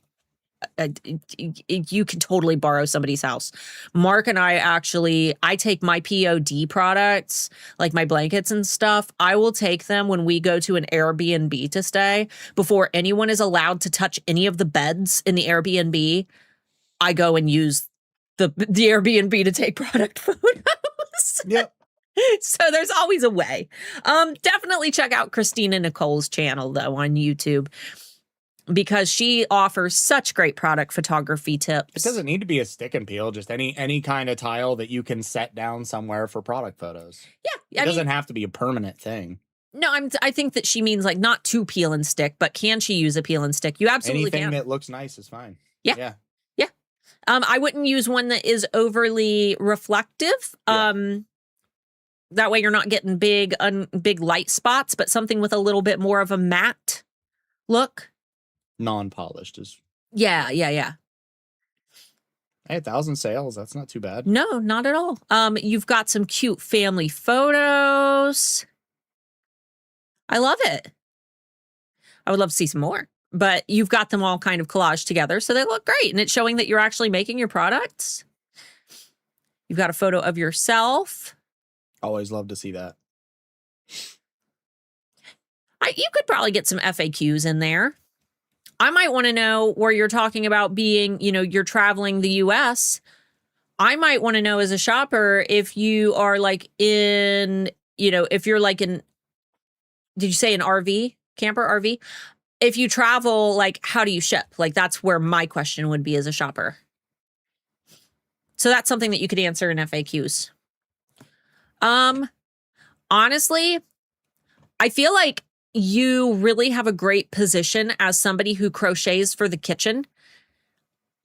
you can totally borrow somebody's house. Mark and I take my POD products, like my blankets and stuff. I will take them when we go to an Airbnb to stay. Before anyone is allowed to touch any of the beds in the Airbnb, I go and use the Airbnb to take product photos. Yep. So there's always a way. Definitely check out Christina Nicole's channel though on YouTube, because she offers such great product photography tips. It doesn't need to be a stick and peel, just any kind of tile that you can set down somewhere for product photos. Yeah. It doesn't have to be a permanent thing. No, I think that she means like not to peel and stick, but can she use a peel and stick? You absolutely Anything can. that looks nice is fine. Yeah. Yeah. Yeah. I wouldn't use one that is overly reflective. Yeah. That way you're not getting big light spots, but something with a little bit more of a matte look. Non-polished is. Yeah. Hey, 1,000 sales. That's not too bad. No, not at all. You've got some cute family photos. I love it. I would love to see some more, but you've got them all kind of collaged together, so they look great. And it's showing that you're actually making your products. You've got a photo of yourself. Always love to see that. You could probably get some FAQs in there. I might want to know where you're talking about being, you're traveling the US. I might want to know as a shopper if you are like in, if you're like in, did you say an RV, camper RV? If you travel, like, how do you ship? Like, that's where my question would be as a shopper. So that's something that you could answer in FAQs. Honestly, I feel like you really have a great position as somebody who crochets for the kitchen.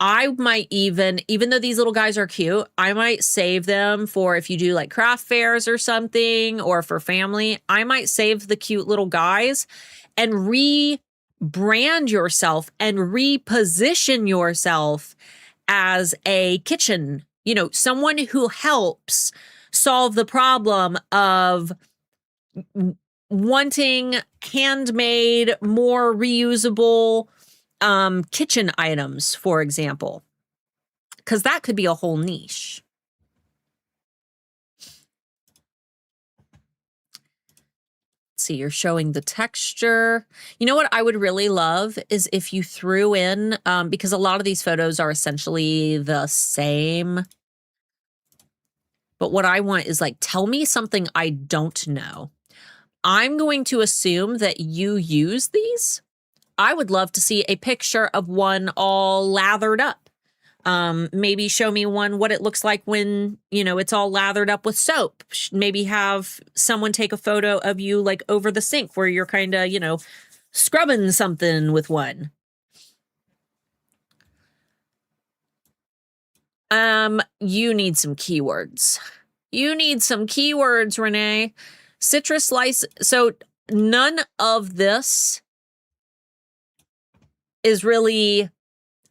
I might even though these little guys are cute, I might save them for if you do like craft fairs or something, or for family. I might save the cute little guys and rebrand yourself and reposition yourself as a kitchen, someone who helps solve the problem of wanting handmade, more reusable kitchen items, for example, because that could be a whole niche. Let's see, you're showing the texture. You know what I would really love is if you threw in, because a lot of these photos are essentially the same. But what I want is like, tell me something I don't know. I'm going to assume that you use these. I would love to see a picture of one all lathered up. Maybe show me what it looks like when, it's all lathered up with soap. Maybe have someone take a photo of you like over the sink where you're kind of, scrubbing something with one. You need some keywords. Renee. Citrus slice. So none of this is really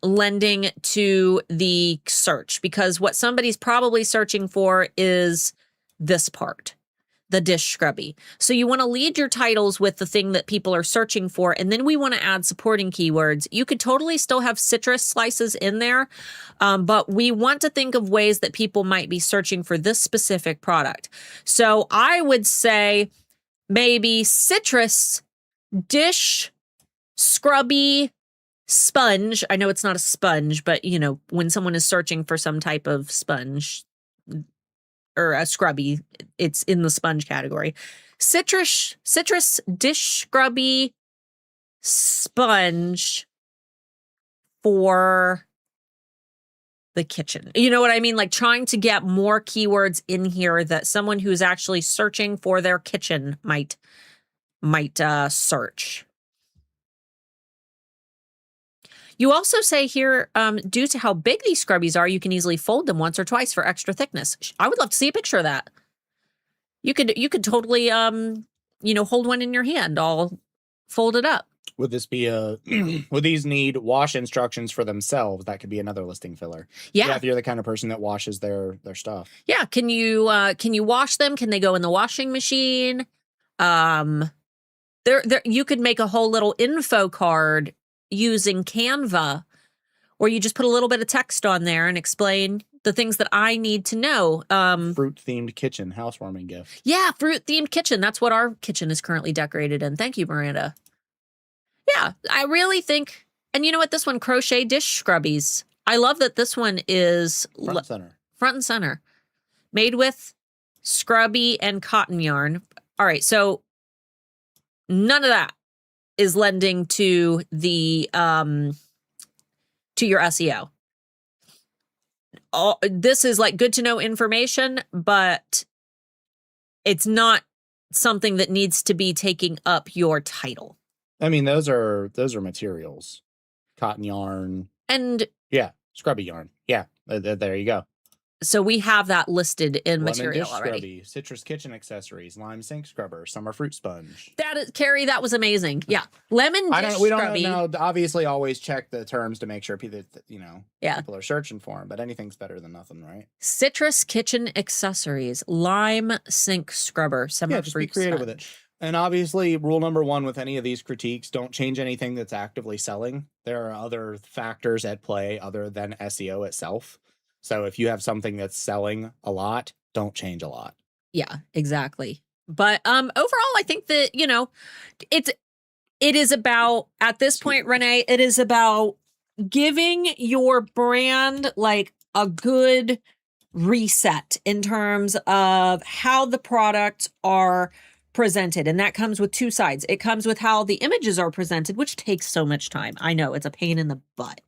lending to the search, because what somebody's probably searching for is this part, the dish scrubby. So you want to lead your titles with the thing that people are searching for, and then we want to add supporting keywords. You could totally still have citrus slices in there, but we want to think of ways that people might be searching for this specific product. So I would say maybe citrus dish scrubby sponge. I know it's not a sponge, but when someone is searching for some type of sponge or a scrubby, it's in the sponge category. Citrus dish scrubby sponge for the kitchen. You know what I mean? Like trying to get more keywords in here that someone who's actually searching for their kitchen might search. You also say here, due to how big these scrubbies are, you can easily fold them once or twice for extra thickness. I would love to see a picture of that. You could totally hold one in your hand, all folded up. Would this be would these need wash instructions for themselves? That could be another listing filler. Yeah. If you're the kind of person that washes their stuff. Yeah. Can you wash them? Can they go in the washing machine? There you could make a whole little info card using Canva, or you just put a little bit of text on there and explain the things that I need to know. Fruit-themed kitchen housewarming gift. Yeah, fruit-themed kitchen. That's what our kitchen is currently decorated in. Thank you, Miranda. Yeah, I really think, and you know what? This one, crochet dish scrubbies. I love that this one is Front and center. Made with scrubby and cotton yarn. All right, so none of that is lending to the to your SEO. This is like good to know information, but it's not something that needs to be taking up your title. I mean, those are materials. Cotton yarn. And yeah, scrubby yarn. Yeah, there you go. So we have that listed in Lemon material dish already. Scrubby, citrus kitchen accessories, lime sink scrubber, summer fruit sponge. Carrie, that was amazing. Yeah, lemon dish we scrubby. don't know. Obviously, always check the terms to make sure people, Yeah. people are searching for them. But anything's better than nothing, right? Citrus kitchen accessories, lime sink scrubber, summer Yeah, just be fruit creative sponge. with it. And obviously, rule number one with any of these critiques: don't change anything that's actively selling. There are other factors at play other than SEO itself. So if you have something that's selling a lot, don't change a lot. Yeah, exactly. But overall, I think that, it is about, at this point, Renee, it is about giving your brand like a good reset in terms of how the products are presented. And that comes with two sides. It comes with how the images are presented, which takes so much time. I know it's a pain in the butt.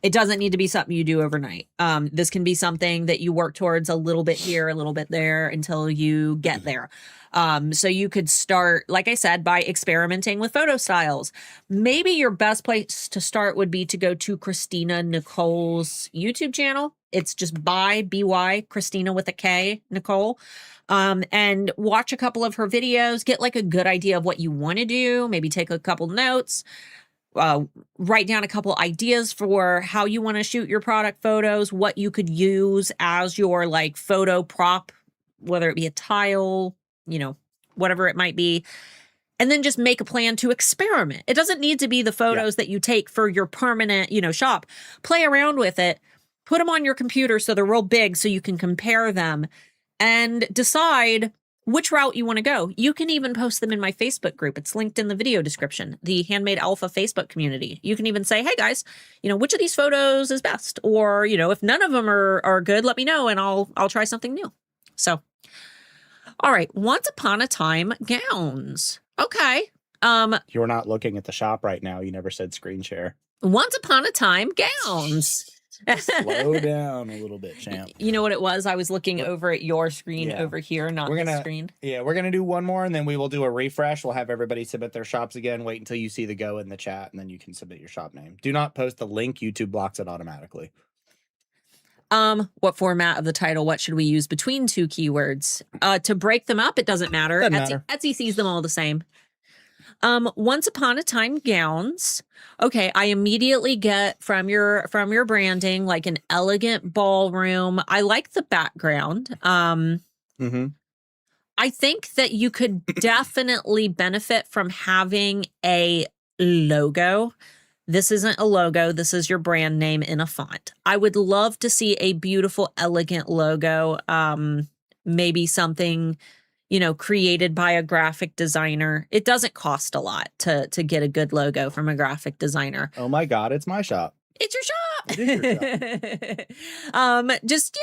It doesn't need to be something you do overnight. This can be something that you work towards a little bit here, a little bit there until you get there. So you could start, like I said, by experimenting with photo styles. Maybe your best place to start would be to go to Christina Nicole's YouTube channel. It's just BY, Christina with a K, Nicole. And watch a couple of her videos, get like a good idea of what you want to do, maybe take a couple notes, write down a couple ideas for how you want to shoot your product photos, what you could use as your like photo prop, whether it be a tile, whatever it might be. And then just make a plan to experiment. It doesn't need to be the photos that you take for your permanent, shop. Play around with it, put them on your computer so they're real big so you can compare them and decide which route you want to go. You can even post them in my Facebook group. It's linked in the video description, the Handmade Alpha Facebook community. You can even say, hey guys, which of these photos is best? Or, if none of them are good, let me know and I'll try something new. So, all right. Once upon a time, gowns. Okay. You're not looking at the shop right now. You never said screen share. Once upon a time, gowns. Slow down a little bit, champ. You know what it was? I was looking over at your screen over here, not the screen. Yeah, we're going to do one more, and then we will do a refresh. We'll have everybody submit their shops again. Wait until you see the go in the chat, and then you can submit your shop name. Do not post the link. YouTube blocks it automatically. What format of the title? What should we use between two keywords? To break them up, it doesn't matter. Etsy sees them all the same. Once upon a time gowns. Okay, I immediately get from your branding like an elegant ballroom. I like the background. I think that you could definitely benefit from having a logo. This isn't a logo. This is your brand name in a font. I would love to see a beautiful, elegant logo. Maybe something created by a graphic designer. It doesn't cost a lot to get a good logo from a graphic designer. Oh my God, it's my shop. It's your shop. It is your shop. Just,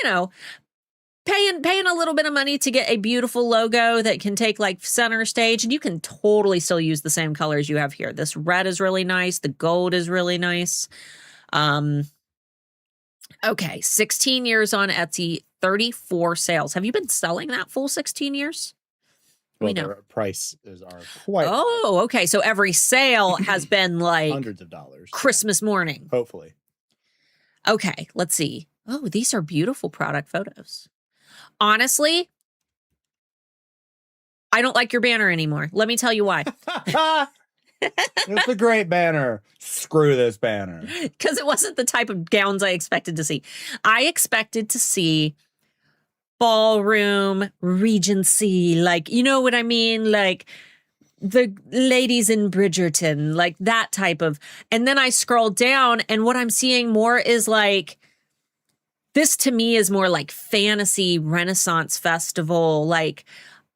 paying a little bit of money to get a beautiful logo that can take like center stage, and you can totally still use the same colors you have here. This red is really nice. The gold is really nice. Okay, 16 years on Etsy, 34 sales. Have you been selling that full 16 years? Well, their prices are quite. Oh, okay. So every sale has been like hundreds of dollars. Christmas morning. Hopefully. Okay, let's see. Oh, these are beautiful product photos. Honestly, I don't like your banner anymore. Let me tell you why. It's a great banner. Screw this banner. Because it wasn't the type of gowns I expected to see. I expected to see ballroom, Regency, like, you know what I mean? Like the ladies in Bridgerton, like that type of. And then I scrolled down, and what I'm seeing more is like, this to me is more like fantasy Renaissance festival. Like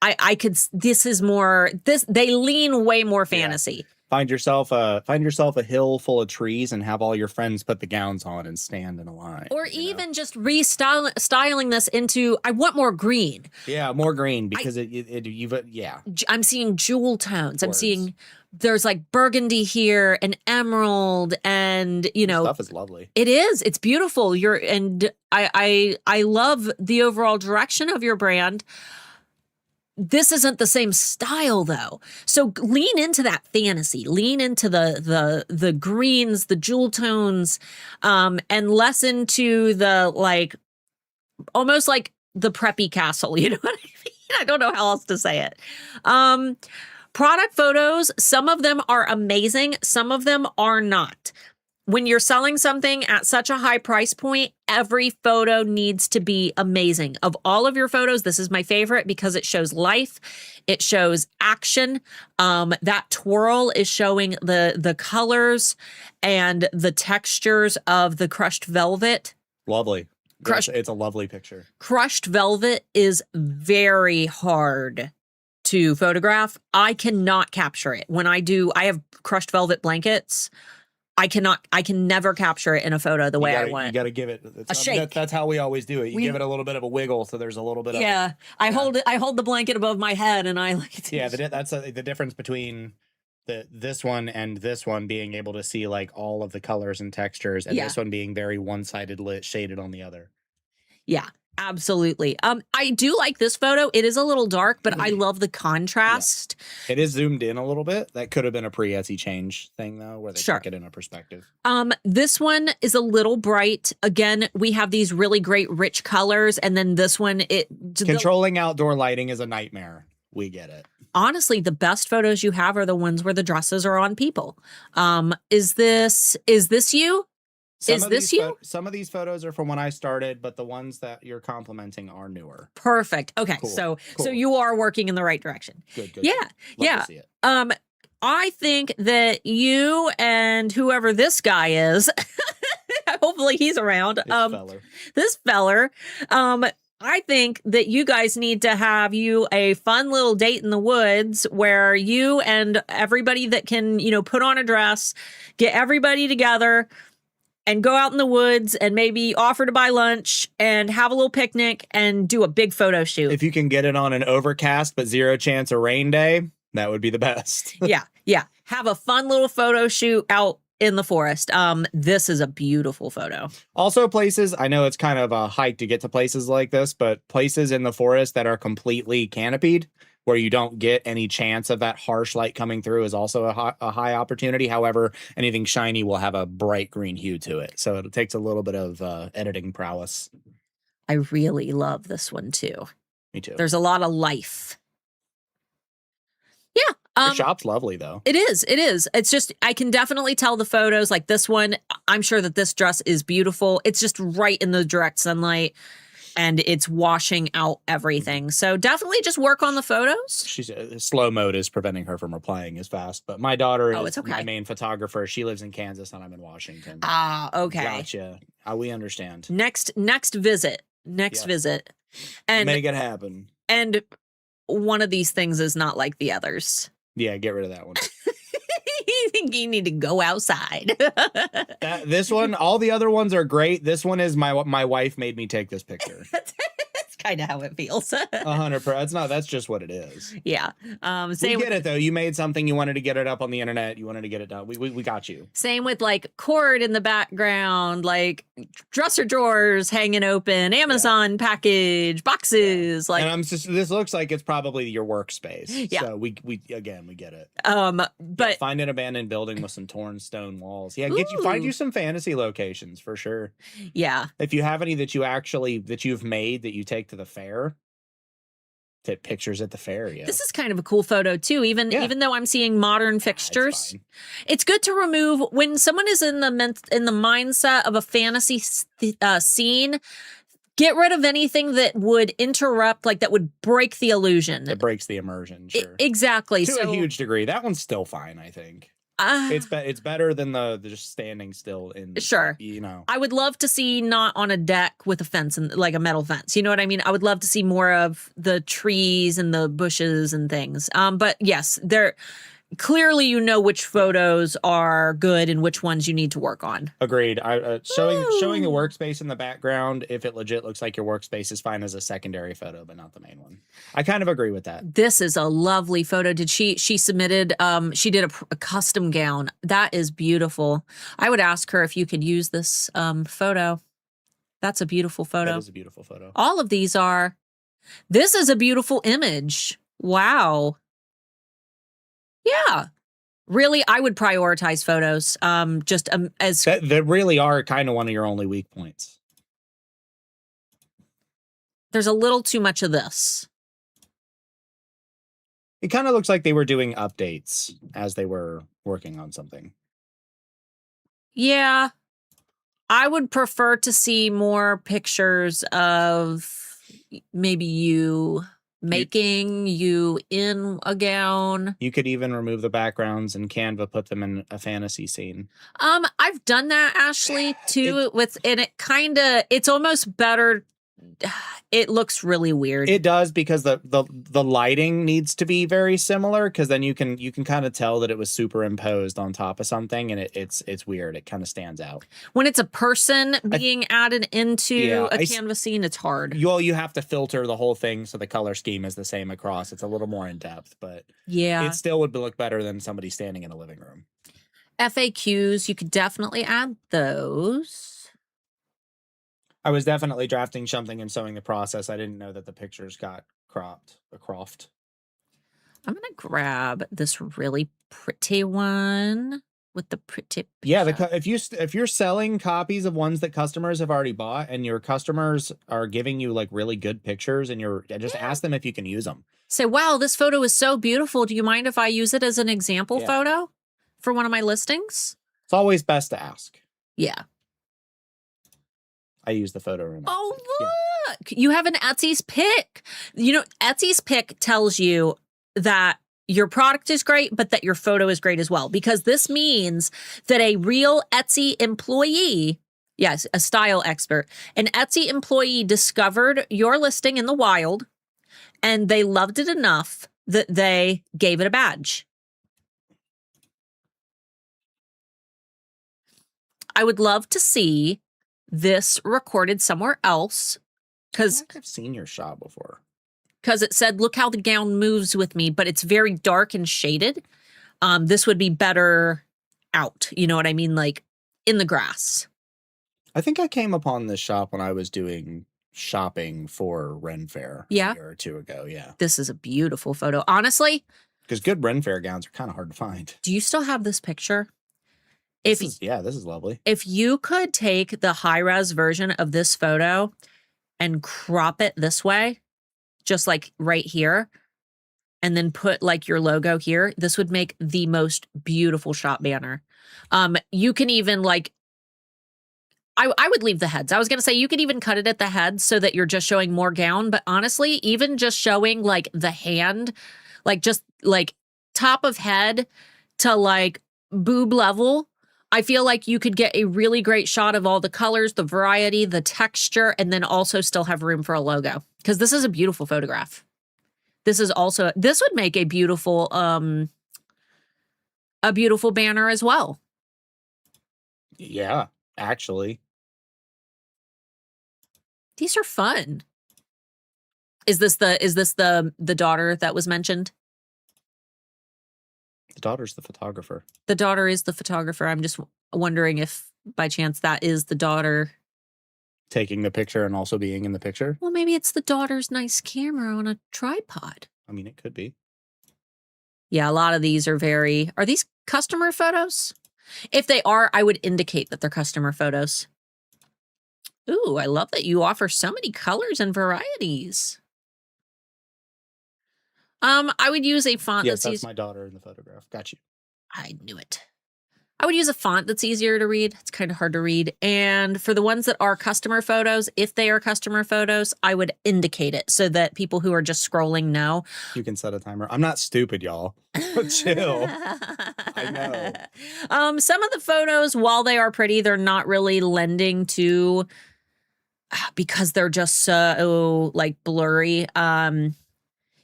I could, this is more, this, they lean way more fantasy. Find yourself a hill full of trees and have all your friends put the gowns on and stand in a line. Or even just styling this into, I want more green. Yeah, more green because I'm seeing jewel tones. I'm seeing there's like burgundy here and emerald, and you know, stuff is lovely. It is. It's beautiful. I love the overall direction of your brand. This isn't the same style though. So lean into that fantasy, lean into the greens, the jewel tones, and less into the like, almost like the preppy castle. You know what I mean? I don't know how else to say it. Product photos, some of them are amazing. Some of them are not. When you're selling something at such a high price point, every photo needs to be amazing. Of all of your photos, this is my favorite because it shows life. It shows action. That twirl is showing the colors and the textures of the crushed velvet. Lovely. It's a lovely picture. Crushed velvet is very hard to photograph. I cannot capture it. When I have crushed velvet blankets. I can never capture it in a photo the way I want it. You got to give it a shake. That's how we always do it. You give it a little bit of a wiggle, so there's a little bit of. Yeah, I hold the blanket above my head, and I like it. Yeah, that's the difference between this one and this one, being able to see like all of the colors and textures, and this one being very one-sided lit, shaded on the other. Yeah. Absolutely. I do like this photo. It is a little dark, but I love the contrast. Yeah. It is zoomed in a little bit. That could have been a pre-Etsy change thing though, where they took it in a perspective. This one is a little bright. Again, we have these really great rich colors, and then this one, controlling outdoor lighting is a nightmare. We get it. Honestly, the best photos you have are the ones where the dresses are on people. Is this you? Some of these photos are from when I started, but the ones that you're complimenting are newer. Perfect. Okay. Cool. So you are working in the right direction. Good. Yeah. Love to see it. I think that you and whoever this guy is, hopefully he's around. This feller. I think that you guys need to have a fun little date in the woods where you and everybody that can, put on a dress, get everybody together and go out in the woods and maybe offer to buy lunch and have a little picnic and do a big photo shoot. If you can get it on an overcast but 0 chance of rain day, that would be the best. Yeah. Have a fun little photo shoot out in the forest. This is a beautiful photo. Also places, I know it's kind of a hike to get to places like this, but places in the forest that are completely canopied, where you don't get any chance of that harsh light coming through, is also a high opportunity. However, anything shiny will have a bright green hue to it. So it takes a little bit of editing prowess. I really love this one too. Me too. There's a lot of life. Yeah. The shop's lovely though. It is. It's just, I can definitely tell the photos like this one. I'm sure that this dress is beautiful. It's just right in the direct sunlight. And it's washing out everything. So definitely just work on the photos. She's slow mode is preventing her from replying as fast. But my daughter is my main photographer. She lives in Kansas and I'm in Washington. Ah, okay. Gotcha. We understand. Next visit. Visit. And make it happen. And one of these things is not like the others. Yeah, get rid of that one. You think you need to go outside. This one, all the other ones are great. This one is my wife made me take this picture. That's kind of how it feels. 100%. That's just what it is. Yeah. We get it though. You made something, you wanted to get it up on the internet, you wanted to get it done. We got you. Same with like cord in the background, like dresser drawers hanging open, Amazon package, boxes. Like, and this looks like it's probably your workspace. Yeah. So we get it. But find an abandoned building with some torn stone walls. Yeah, find you some fantasy locations for sure. Yeah. If you have any that you've made that you take to the fair, Take pictures at the fair. Yeah. This is kind of a cool photo too. Even though I'm seeing modern fixtures, fine. it's good to remove when someone is in the mindset of a fantasy scene. Get rid of anything that would interrupt, like that would break the illusion. It breaks the immersion. Sure. Exactly. To a huge degree. That one's still fine, I think. It's better than the just standing still in. Sure. You know. I would love to see not on a deck with a fence and like a metal fence. You know what I mean? I would love to see more of the trees and the bushes and things. But yes, they're clearly, you know, which photos are good and which ones you need to work on. Agreed. Showing the workspace in the background, if it legit looks like your workspace, is fine as a secondary photo, but not the main one. I kind of agree with that. This is a lovely photo. Did she submitted, she did a custom gown. That is beautiful. I would ask her if you could use this photo. That's a beautiful photo. That is a beautiful photo. All of these are. This is a beautiful image. Wow. Yeah. Really, I would prioritize photos. As that really are kind of one of your only weak points. There's a little too much of this. It kind of looks like they were doing updates as they were working on something. Yeah. I would prefer to see more pictures of maybe you making you in a gown. You could even remove the backgrounds and Canva, put them in a fantasy scene. I've done that, Ashley, too. It's almost better. It looks really weird. It does, because the lighting needs to be very similar, because then you can kind of tell that it was superimposed on top of something, and it's weird. It kind of stands out. When it's a person being added into a canvas scene, it's hard. You have to filter the whole thing so the color scheme is the same across. It's a little more in depth, but yeah, it still would look better than somebody standing in a living room. FAQs, you could definitely add those. I was definitely drafting something and showing the process. I didn't know that the pictures got cropped. I'm going to grab this really pretty one with the pretty picture. Yeah, if you're selling copies of ones that customers have already bought, and your customers are giving you like really good pictures, and ask them if you can use them. Say, wow, this photo is so beautiful. Do you mind if I use it as an example photo for one of my listings? It's always best to ask. Yeah. I use the photo. Oh, look. You have an Etsy's pick. You know, Etsy's pick tells you that your product is great, but that your photo is great as well. Because this means that a real Etsy employee, yes, a style expert, an Etsy employee discovered your listing in the wild, and they loved it enough that they gave it a badge. I would love to see this recorded somewhere else, because I've seen your shop before. Because it said, look how the gown moves with me, but it's very dark and shaded. This would be better out. You know what I mean? Like in the grass. I think I came upon this shop when I was doing shopping for Ren Fair a year or two ago. Yeah. This is a beautiful photo. Honestly. Because good Ren Fair gowns are kind of hard to find. Do you still have this picture? This is lovely. If you could take the high-res version of this photo and crop it this way, just like right here, and then put like your logo here, this would make the most beautiful shop banner. You can even like, I would leave the heads. I was going to say you could even cut it at the head so that you're just showing more gown. But honestly, even just showing like the hand, like just like top of head to like boob level, I feel like you could get a really great shot of all the colors, the variety, the texture, and then also still have room for a logo. Because this is a beautiful photograph. This would make a beautiful banner as well. Yeah, actually. These are fun. Is this the daughter that was mentioned? The daughter's the photographer. The daughter is the photographer. I'm just wondering if by chance that is the daughter taking the picture and also being in the picture. Well, maybe it's the daughter's nice camera on a tripod. I mean, it could be. Yeah, a lot of these are these customer photos? If they are, I would indicate that they're customer photos. Ooh, I love that you offer so many colors and varieties. I would use a font Yes, that's that's my daughter in the photograph. Got you. I knew it. I would use a font that's easier to read. It's kind of hard to read. And for the ones that are customer photos, if they are customer photos, I would indicate it so that people who are just scrolling know. You can set a timer. I'm not stupid, y'all. Chill. I know. Some of the photos, while they are pretty, they're not really lending to because they're just so like blurry.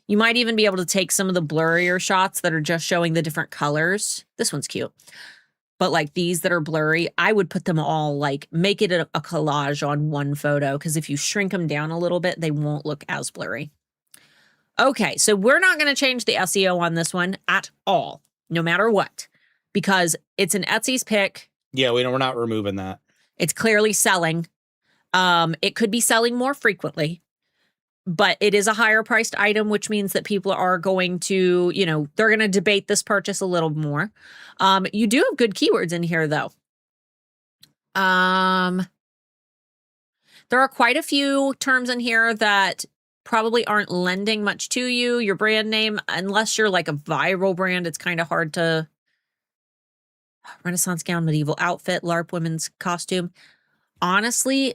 You might even be able to take some of the blurrier shots that are just showing the different colors. This one's cute. But like these that are blurry, I would put them all like make it a collage on one photo because if you shrink them down a little bit, they won't look as blurry. Okay, so we're not going to change the SEO on this one at all, no matter what, because it's an Etsy's pick. Yeah, we're not removing that. It's clearly selling. It could be selling more frequently. But it is a higher priced item, which means that people are going to, they're going to debate this purchase a little more. You do have good keywords in here, though. There are quite a few terms in here that probably aren't lending much to you. Your brand name, unless you're like a viral brand, it's kind of hard to. Renaissance gown, medieval outfit, LARP women's costume. Honestly,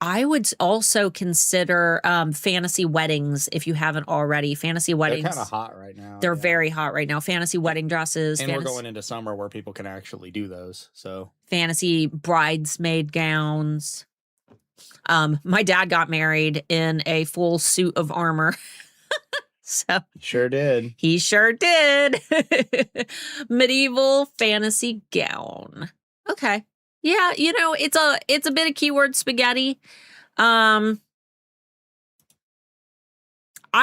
I would also consider fantasy weddings if you haven't already. Fantasy weddings. They're kind of hot right now. They're very hot right now. Fantasy wedding dresses. And we're going into summer where people can actually do those. So fantasy bridesmaid gowns. My dad got married in a full suit of armor. So sure did. He sure did. Medieval fantasy gown. Okay. Yeah, it's a bit of keyword spaghetti. I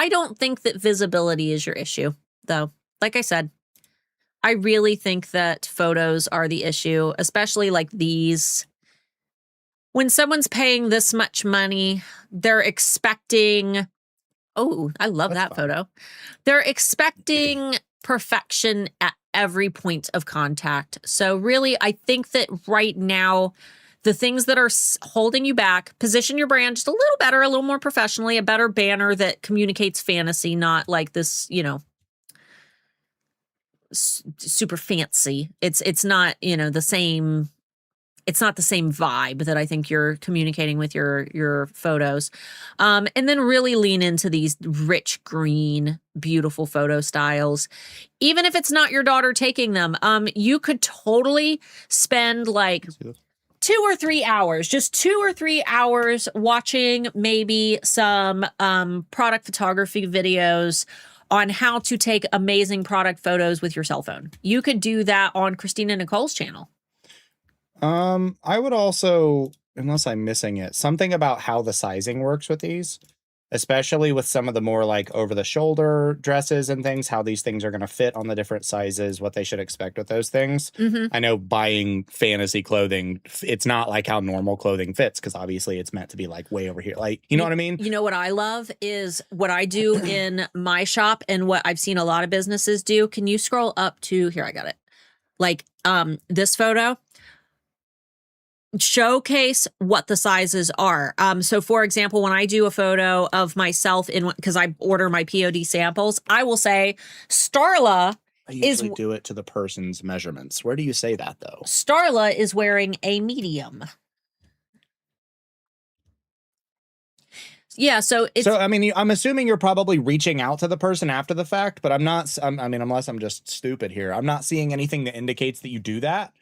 don't think that visibility is your issue, though. Like I said, I really think that photos are the issue, especially like these. When someone's paying this much money, they're expecting, oh, I love that photo. They're expecting perfection at every point of contact. So really, I think that right now, the things that are holding you back, position your brand just a little better, a little more professionally, a better banner that communicates fantasy, not like this, super fancy. It's not, the same. It's not the same vibe that I think you're communicating with your photos. And then really lean into these rich green, beautiful photo styles. Even if it's not your daughter taking them, you could totally spend like 2 or 3 hours, just 2 or 3 hours watching maybe some product photography videos on how to take amazing product photos with your cell phone. You could do that on Christina Nicole's channel. I would also, unless I'm missing it, something about how the sizing works with these, especially with some of the more like over the shoulder dresses and things, how these things are going to fit on the different sizes, what they should expect with those things. Mm-hmm. I know buying fantasy clothing, it's not like how normal clothing fits because obviously it's meant to be like way over here. Like, you know what I mean? You know what I love is what I do in my shop and what I've seen a lot of businesses do. Can you scroll up to here? I got it. Like this photo. Showcase what the sizes are. So for example, when I do a photo of myself because I order my POD samples, I will say Starla I usually do it to the person's measurements. Where do you say that though? Starla is wearing a medium. Yeah, so I mean, I'm assuming you're probably reaching out to the person after the fact, but I'm not. I mean, unless I'm just stupid here, I'm not seeing anything that indicates that you do that.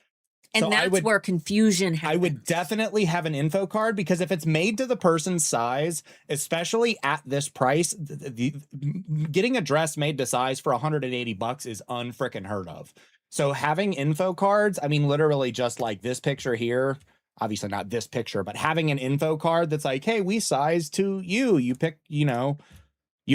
And so that's where confusion happens. I would definitely have an info card because if it's made to the person's size, especially at this price, getting a dress made to size for $180 is unfrickin' heard of. So having info cards, I mean, literally just like this picture here, obviously not this picture, but having an info card that's like, hey, we size to you. You pick, you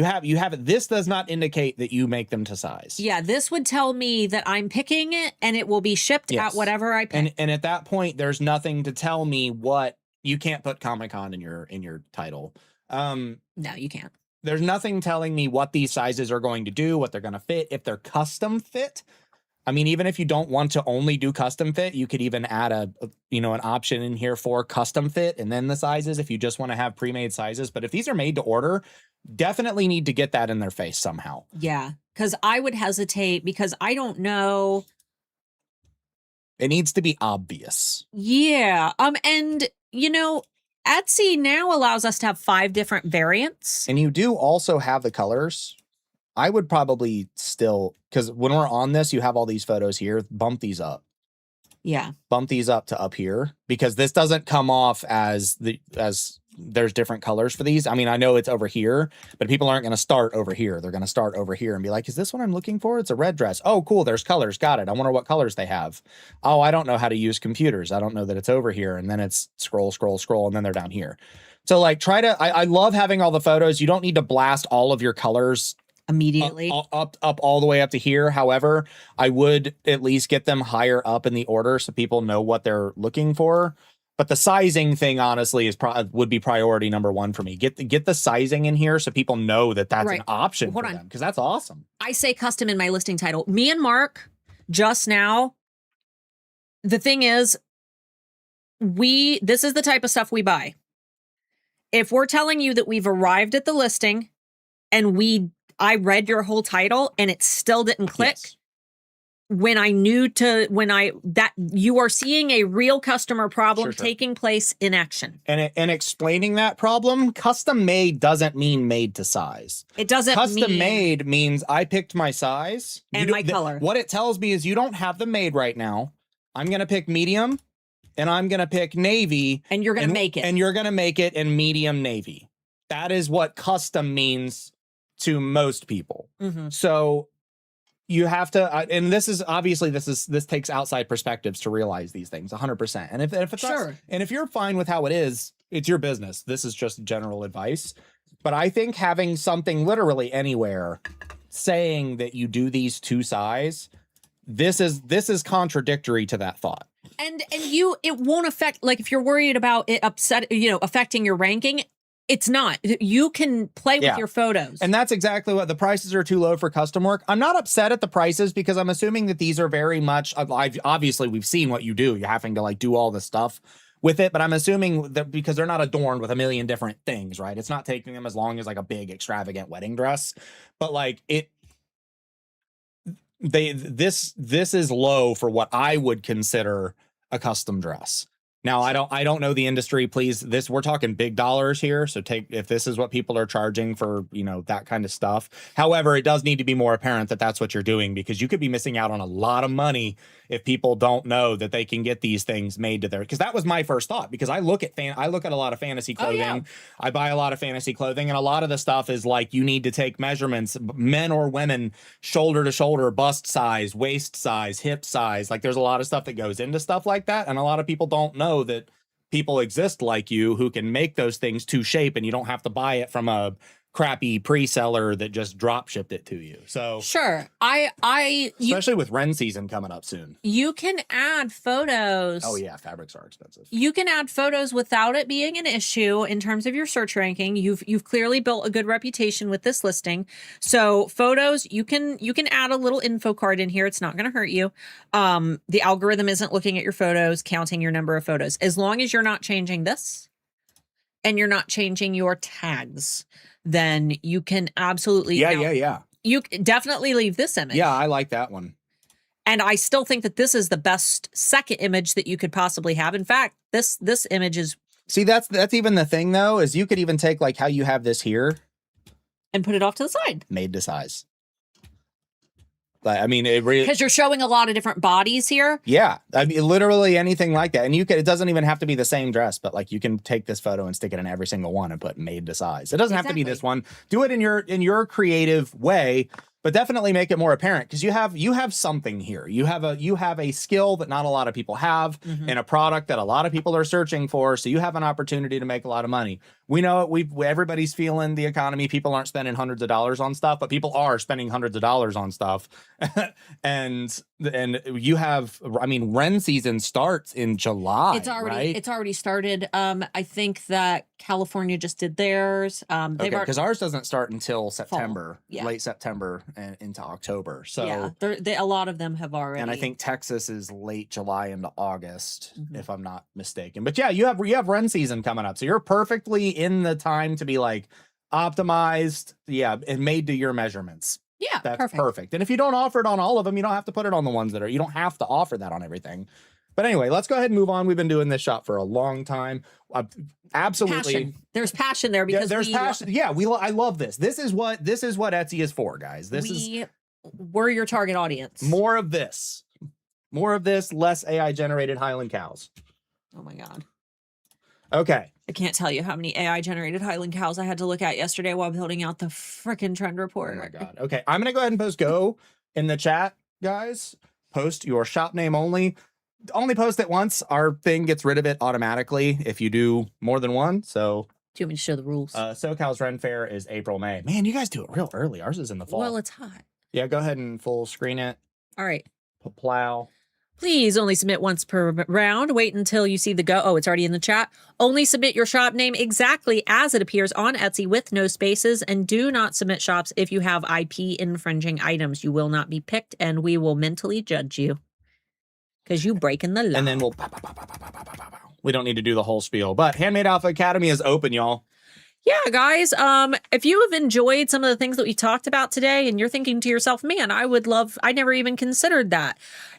have it. This does not indicate that you make them to size. Yeah, this would tell me that I'm picking it and it will be shipped at whatever I pick. And at that point, there's nothing to tell me what you can't put Comic-Con in your title. No, you can't. There's nothing telling me what these sizes are going to do, what they're going to fit, if they're custom fit. I mean, even if you don't want to only do custom fit, you could even add an option in here for custom fit and then the sizes if you just want to have pre-made sizes. But if these are made to order, definitely need to get that in their face somehow. Yeah, because I would hesitate because I don't know. It needs to be obvious. Yeah. And Etsy now allows us to have 5 different variants. And you do also have the colors. I would probably still, because when we're on this, you have all these photos here, bump these up. Yeah. Bump these up to up here, because this doesn't come off as there's different colors for these. I mean, I know it's over here, but people aren't going to start over here. They're going to start over here and be like, is this what I'm looking for? It's a red dress. Oh, cool. There's colors. Got it. I wonder what colors they have. Oh, I don't know how to use computers. I don't know that it's over here. And then it's scroll, scroll, scroll. And then they're down here. So like I love having all the photos. You don't need to blast all of your colors immediately up all the way up to here. However, I would at least get them higher up in the order so people know what they're looking for. But the sizing thing, honestly, would be priority number 1 for me. Get the sizing in here so people know that that's an option for them, because that's awesome. I say custom in my listing title. Me and Mark just now. The thing is, this is the type of stuff we buy. If we're telling you that we've arrived at the listing and I read your whole title and it still didn't click. Yes. That you are seeing a real customer problem taking place in action. And explaining that problem, custom made doesn't mean made to size. It doesn't custom made means I picked my size and my color. What it tells me is you don't have them made right now. I'm going to pick medium and I'm going to pick navy. And you're going to make it. And you're going to make it in medium navy. That is what custom means to most people. Mm-hmm. So you have to, and this takes outside perspectives to realize these things 100%. And if it's not, and if you're fine with how it is, it's your business. This is just general advice. But I think having something literally anywhere saying that you do these 2 size, this is contradictory to that thought. And it won't affect, like, if you're worried about it affecting your ranking. It's not. You can play with your photos. And that's exactly what the prices are too low for custom work. I'm not upset at the prices because I'm assuming that these are very much, obviously we've seen what you do. You're having to like do all the stuff with it, but I'm assuming that because they're not adorned with a million different things, right? It's not taking them as long as like a big extravagant wedding dress, but like this is low for what I would consider a custom dress. Now, I don't know the industry. Please, we're talking big dollars here. So if this is what people are charging for, that kind of stuff. However, it does need to be more apparent that that's what you're doing, because you could be missing out on a lot of money if people don't know that they can get these things made to because that was my first thought, because I look at a lot of fantasy clothing. Oh, yeah. I buy a lot of fantasy clothing, and a lot of the stuff is like, you need to take measurements, men or women, shoulder to shoulder, bust size, waist size, hip size. Like there's a lot of stuff that goes into stuff like that. And a lot of people don't know that people exist like you who can make those things to shape, and you don't have to buy it from a crappy pre-seller that just drop shipped it to you. So sure, especially with Ren season coming up soon, you can add photos. Oh yeah, fabrics are expensive. You can add photos without it being an issue in terms of your search ranking. You've clearly built a good reputation with this listing. So photos, you can add a little info card in here. It's not going to hurt you. The algorithm isn't looking at your photos, counting your number of photos, as long as you're not changing this and you're not changing your tags. Then you can absolutely you definitely leave this image. Yeah, I like that one. And I still think that this is the best second image that you could possibly have. In fact, this image is. See, that's even the thing though, is you could even take like how you have this here and put it off to the side. Made to size. I mean, it really, because you're showing a lot of different bodies here. Yeah, I mean, literally anything like that. And it doesn't even have to be the same dress, but like you can take this photo and stick it in every single one and put made to size. It doesn't have to be this one. Do it in your creative way, but definitely make it more apparent, because you have something here. You have a skill that not a lot of people have, and a product that a lot of people are searching for. So you have an opportunity to make a lot of money. We know everybody's feeling the economy. People aren't spending hundreds of dollars on stuff, but people are spending hundreds of dollars on stuff. and you have, I mean, Ren season starts in July. It's already started. I think that California just did theirs. Because ours doesn't start until September, Yeah. late September and into October. So yeah, a lot of them have already. And I think Texas is late July into August, if I'm not mistaken. But yeah, you have Ren season coming up, so you're perfectly in the time to be like optimized, and made to your measurements. Yeah, that's perfect. And if you don't offer it on all of them, you don't have to put it on the ones that are. You don't have to offer that on everything. But anyway, let's go ahead and move on. We've been doing this shop for a long time. Absolutely, passion. There's passion there because there's passion. Yeah, I love this. This is what Etsy is for, guys. We're your target audience. More of this, less AI generated Highland cows. Oh my God. Okay. I can't tell you how many AI generated Highland cows I had to look at yesterday while building out the freaking trend report. Oh my God. Okay. I'm going to go ahead and post go in the chat, guys. Post your shop name only. Only post it once. Our thing gets rid of it automatically if you do more than one. So do you want me to show the rules? SoCal's Ren Fair is April, May. Man, you guys do it real early. Ours is in the fall. Well, it's hot. Yeah, go ahead and full screen it. All right. Plow. Please only submit once per round. Wait until you see the go. Oh, it's already in the chat. Only submit your shop name exactly as it appears on Etsy with no spaces, and do not submit shops if you have IP infringing items. You will not be picked, and we will mentally judge you because you breaking the law. And then we'll we don't need to do the whole spiel, but Handmade Alpha Academy is open, y'all. Yeah, guys, if you have enjoyed some of the things that we talked about today and you're thinking to yourself, man, I never even considered that.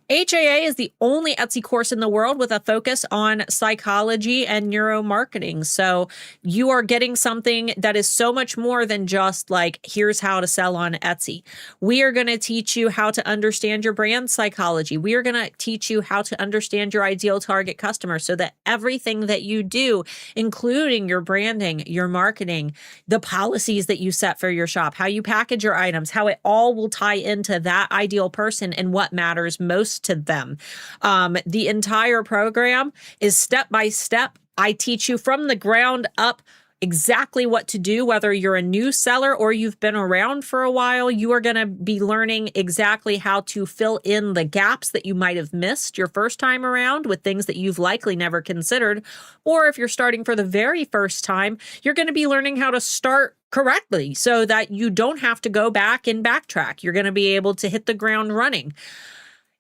HAA is the only Etsy course in the world with a focus on psychology and neuromarketing. So you are getting something that is so much more than just like, here's how to sell on Etsy. We are going to teach you how to understand your brand psychology. We are going to teach you how to understand your ideal target customer so that everything that you do, including your branding, your marketing, the policies that you set for your shop, how you package your items, how it all will tie into that ideal person and what matters most to them. The entire program is step by step. I teach you from the ground up exactly what to do, whether you're a new seller or you've been around for a while. You are going to be learning exactly how to fill in the gaps that you might have missed your first time around with things that you've likely never considered. Or if you're starting for the very first time, you're going to be learning how to start correctly so that you don't have to go back and backtrack. You're going to be able to hit the ground running.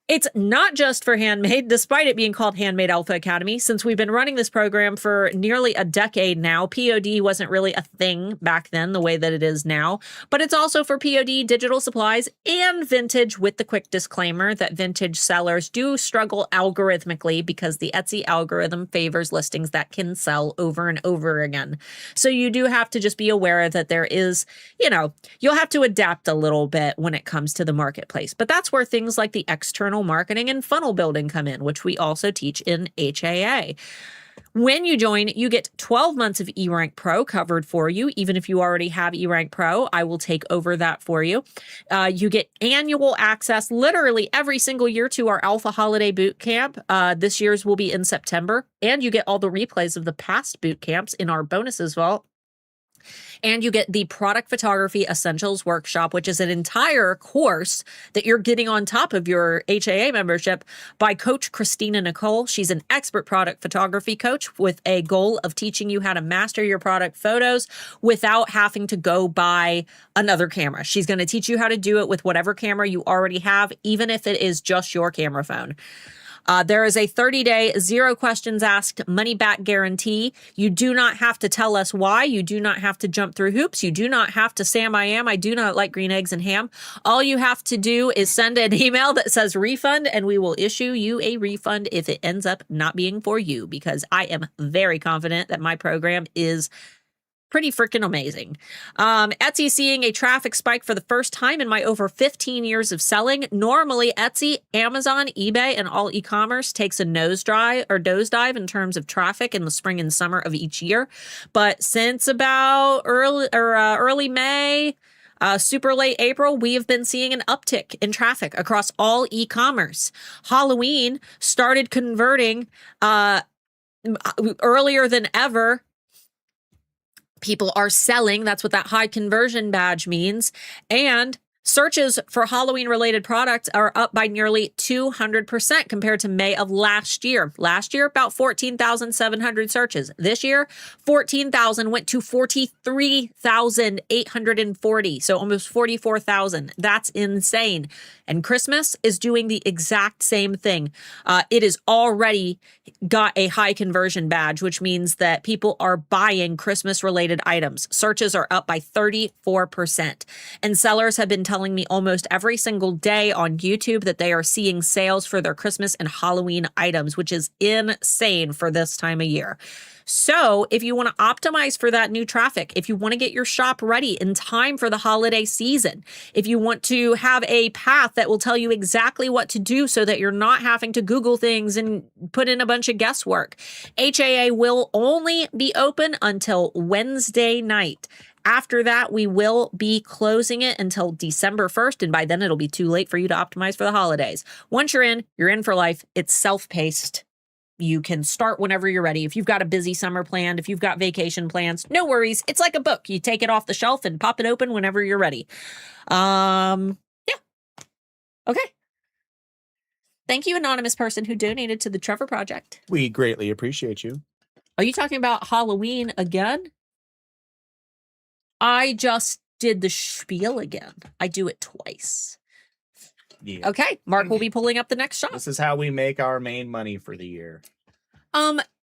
It's not just for Handmade, despite it being called Handmade Alpha Academy. Since we've been running this program for nearly a decade now, POD wasn't really a thing back then the way that it is now. But it's also for POD, digital supplies, and vintage, with the quick disclaimer that vintage sellers do struggle algorithmically because the Etsy algorithm favors listings that can sell over and over again. So you do have to just be aware that there is, you'll have to adapt a little bit when it comes to the marketplace. But that's where things like the external marketing and funnel building come in, which we also teach in HAA. When you join, you get 12 months of eRank Pro covered for you. Even if you already have eRank Pro, I will take over that for you. You get annual access literally every single year to our Alpha Holiday Boot Camp. This year's will be in September. And you get all the replays of the past boot camps in our bonuses vault. And you get the Product Photography Essentials Workshop, which is an entire course that you're getting on top of your HAA membership by Coach Christina Nicole. She's an expert product photography coach with a goal of teaching you how to master your product photos without having to go buy another camera. She's going to teach you how to do it with whatever camera you already have, even if it is just your camera phone. There is a 30-day, zero questions asked money back guarantee. You do not have to tell us why. You do not have to jump through hoops. You do not have to Sam I am. I do not like green eggs and ham. All you have to do is send an email that says refund, and we will issue you a refund if it ends up not being for you, because I am very confident that my program is pretty freaking amazing. Etsy seeing a traffic spike for the first time in my over 15 years of selling. Normally, Etsy, Amazon, eBay, and all e-commerce takes a nosedive in terms of traffic in the spring and summer of each year. But since about early May, super late April, we have been seeing an uptick in traffic across all e-commerce. Halloween started converting earlier than ever. People are selling. That's what that high conversion badge means. And searches for Halloween related products are up by nearly 200% compared to May of last year. Last year, about 14,700 searches. This year, 14,000 went to 43,840. So almost 44,000. That's insane. And Christmas is doing the exact same thing. It is already got a high conversion badge, which means that people are buying Christmas related items. Searches are up by 34%. And sellers have been telling me almost every single day on YouTube that they are seeing sales for their Christmas and Halloween items, which is insane for this time of year. So if you want to optimize for that new traffic, if you want to get your shop ready in time for the holiday season, if you want to have a path that will tell you exactly what to do so that you're not having to Google things and put in a bunch of guesswork, HAA will only be open until Wednesday night. After that, we will be closing it until December 1st, and by then it'll be too late for you to optimize for the holidays. Once you're in for life. It's self-paced. You can start whenever you're ready. If you've got a busy summer planned, if you've got vacation plans, no worries. It's like a book. You take it off the shelf and pop it open whenever you're ready. Yeah. Okay. Thank you, anonymous person who donated to the Trevor Project. We greatly appreciate you. Are you talking about Halloween again? I just did the spiel again. I do it twice. Yeah. Okay, Mark will be pulling up the next shop. This is how we make our main money for the year.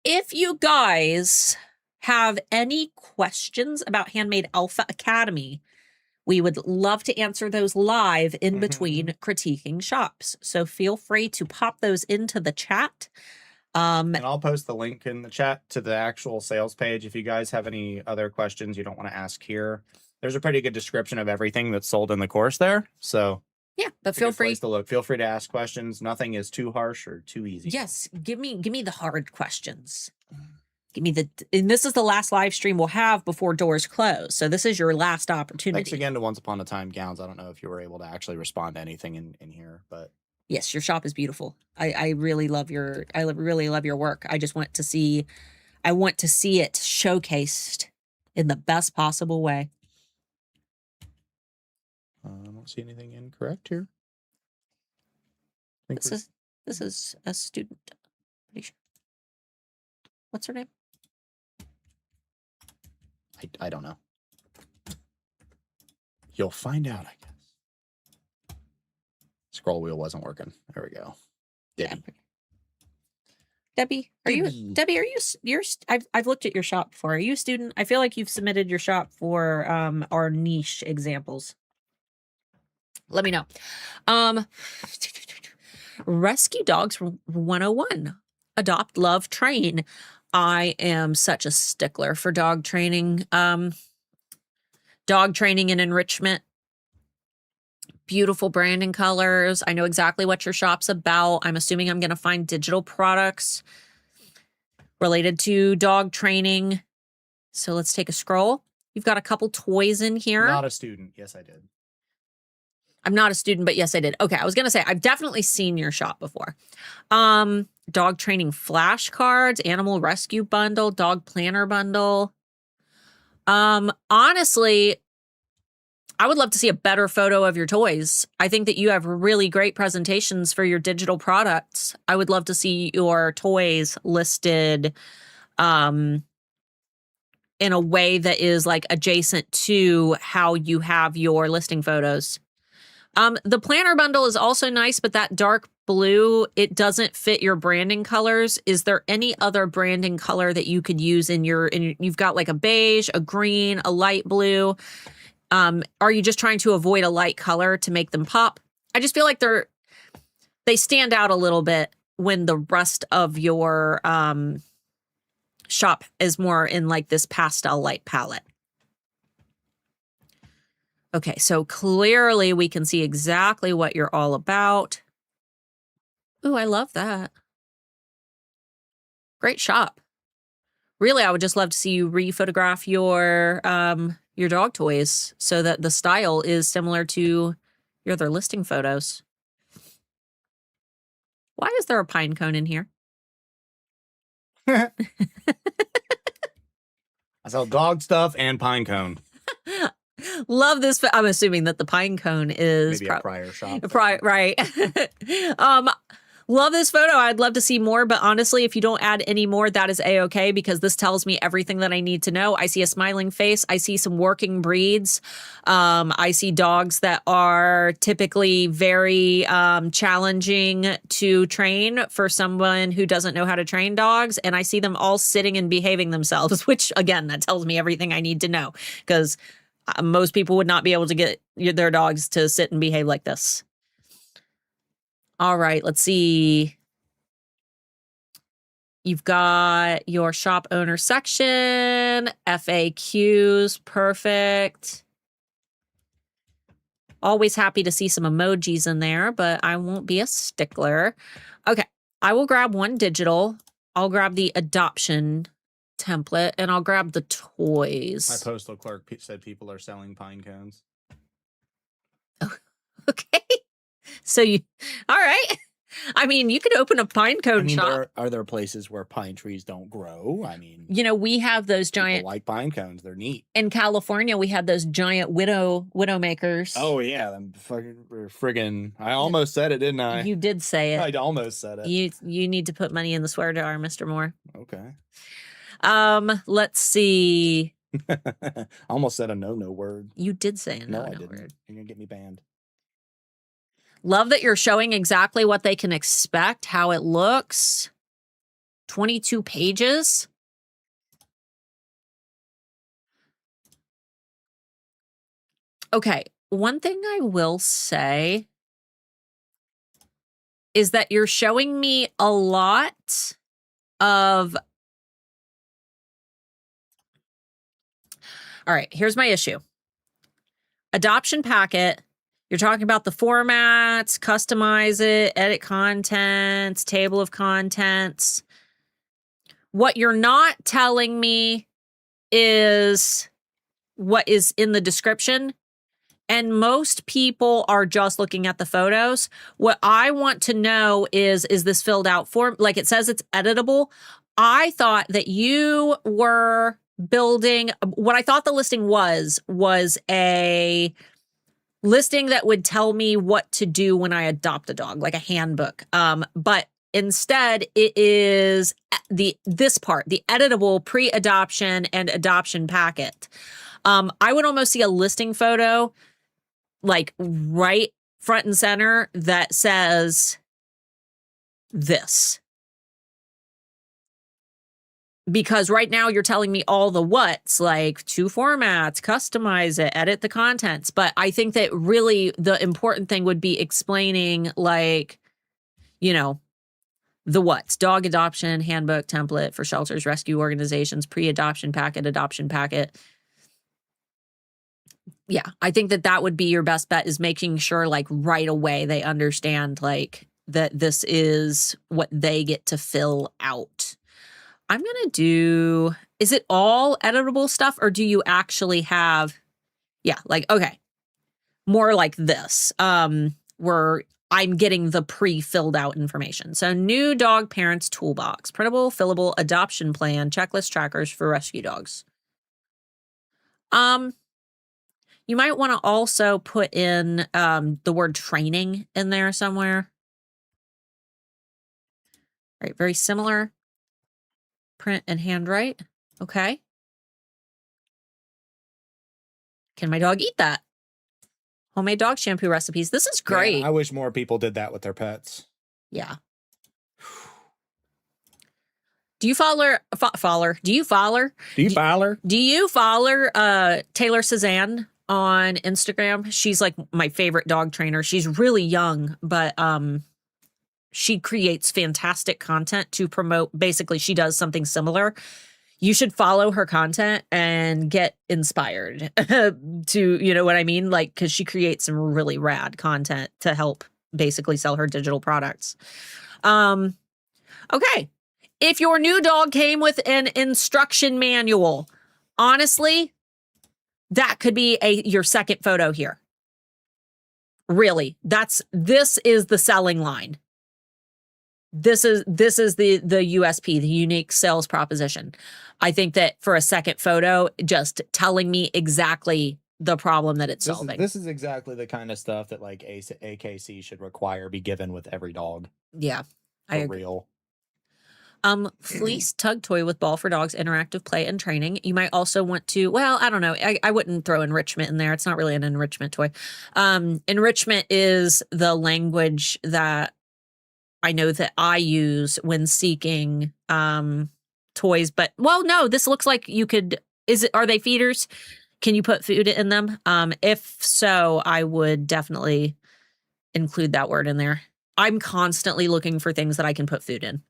If you guys have any questions about Handmade Alpha Academy, we would love to answer those live in between critiquing shops. So feel free to pop those into the chat. And I'll post the link in the chat to the actual sales page. If you guys have any other questions you don't want to ask here, there's a pretty good description of everything that's sold in the course there. So yeah, but feel free to look. Feel free to ask questions. Nothing is too harsh or too easy. Yes, give me the hard questions. Give me and this is the last live stream we'll have before doors close. So this is your last opportunity. Thanks again to Once Upon a Time Gowns. I don't know if you were able to actually respond to anything in here, but yes, your shop is beautiful. I really love your work. I just want to see it showcased in the best possible way. I don't see anything incorrect here. This is a student. Pretty sure. What's her name? I don't know. You'll find out, I guess. Scroll wheel wasn't working. There we go. Debbie. Yeah. Debbie, are you I've looked at your shop before. Are you a student? I feel like you've submitted your shop for our niche examples. Let me know. Rescue Dogs 101. Adopt, love, train. I am such a stickler for dog training. Dog training and enrichment. Beautiful branding colors. I know exactly what your shop's about. I'm assuming I'm going to find digital products related to dog training. So let's take a scroll. You've got a couple toys in here. Not a student. Yes, I did. I'm not a student, but yes, I did. Okay, I was going to say, I've definitely seen your shop before. Dog training flashcards, animal rescue bundle, dog planner bundle. Honestly, I would love to see a better photo of your toys. I think that you have really great presentations for your digital products. I would love to see your toys listed in a way that is like adjacent to how you have your listing photos. The planner bundle is also nice, but that dark blue, it doesn't fit your branding colors. Is there any other branding color that you could use you've got like a beige, a green, a light blue? Are you just trying to avoid a light color to make them pop? I just feel like they stand out a little bit when the rest of your shop is more in like this pastel light palette. Okay, so clearly we can see exactly what you're all about. Ooh, I love that. Great shop. Really, I would just love to see you re-photograph your dog toys so that the style is similar to your other listing photos. Why is there a pine cone in here? I sell dog stuff and pine cone. Love this. I'm assuming that the pine cone is Maybe a prior shop. Right. Love this photo. I'd love to see more, but honestly, if you don't add any more, that is a-okay because this tells me everything that I need to know. I see a smiling face. I see some working breeds. I see dogs that are typically very challenging to train for someone who doesn't know how to train dogs. And I see them all sitting and behaving themselves, which again, that tells me everything I need to know because most people would not be able to get their dogs to sit and behave like this. All right, let's see. You've got your shop owner section, FAQs, perfect. Always happy to see some emojis in there, but I won't be a stickler. Okay, I will grab one digital. I'll grab the adoption template, and I'll grab the toys. My postal clerk said people are selling pine cones. Okay. So all right. I mean, you could open a pine cone shop. Are there places where pine trees don't grow? I mean, we have those giant, like pine cones. They're neat. In California, we had those giant widow makers. Oh yeah, them fucking friggin'. I almost said it, didn't I? You did say it. I almost said it. You need to put money in the swear jar, Mr. Moore. Okay. Let's see. I almost said a no word. You did say a no I didn't. word. You're gonna get me banned. Love that you're showing exactly what they can expect, how it looks. 22 pages. Okay, one thing I will say is that you're showing me a lot of... All right, here's my issue. Adoption packet. You're talking about the formats, customize it, edit contents, table of contents. What you're not telling me is what is in the description. And most people are just looking at the photos. What I want to know is this filled out form? Like it says it's editable. I thought that you were building, what I thought the listing was a listing that would tell me what to do when I adopt a dog, like a handbook. But instead, it is this part, the editable pre-adoption and adoption packet. I would almost see a listing photo, like right front and center, that says this. Because right now you're telling me all the what's, like 2 formats, customize it, edit the contents. But I think that really the important thing would be explaining, like, the what's: dog adoption, handbook, template for shelters, rescue organizations, pre-adoption packet, adoption packet. Yeah, I think that would be your best bet, is making sure like right away they understand like that this is what they get to fill out. I'm going to do, is it all editable stuff, or do you actually have, okay, more like this, where I'm getting the pre-filled out information. So new dog parents toolbox, printable, fillable adoption plan, checklist trackers for rescue dogs. You might want to also put in the word training in there somewhere. All right, very similar. Print and handwrite. Okay. Can my dog eat that? Homemade dog shampoo recipes. This is great. Man, I wish more people did that with their pets. Yeah. Do you follow Taylor Susanne on Instagram? She's like my favorite dog trainer. She's really young, but she creates fantastic content to promote. Basically, she does something similar. You should follow her content and get inspired to, you know what I mean? Like, because she creates some really rad content to help basically sell her digital products. Okay. If your new dog came with an instruction manual, honestly, that could be your second photo here. Really, this is the selling line. This is the USP, the unique sales proposition. I think that for a second photo, just telling me exactly the problem that it's solving. This is exactly the kind of stuff that like AKC should require be given with every dog. Yeah, I agree. Real. Fleece tug toy with ball for dogs, interactive play and training. You might also want to, well, I don't know. I wouldn't throw enrichment in there. It's not really an enrichment toy. Enrichment is the language that I know that I use when seeking toys, but well, no, this looks like you could, are they feeders? Can you put food in them? If so, I would definitely include that word in there. I'm constantly looking for things that I can put food in.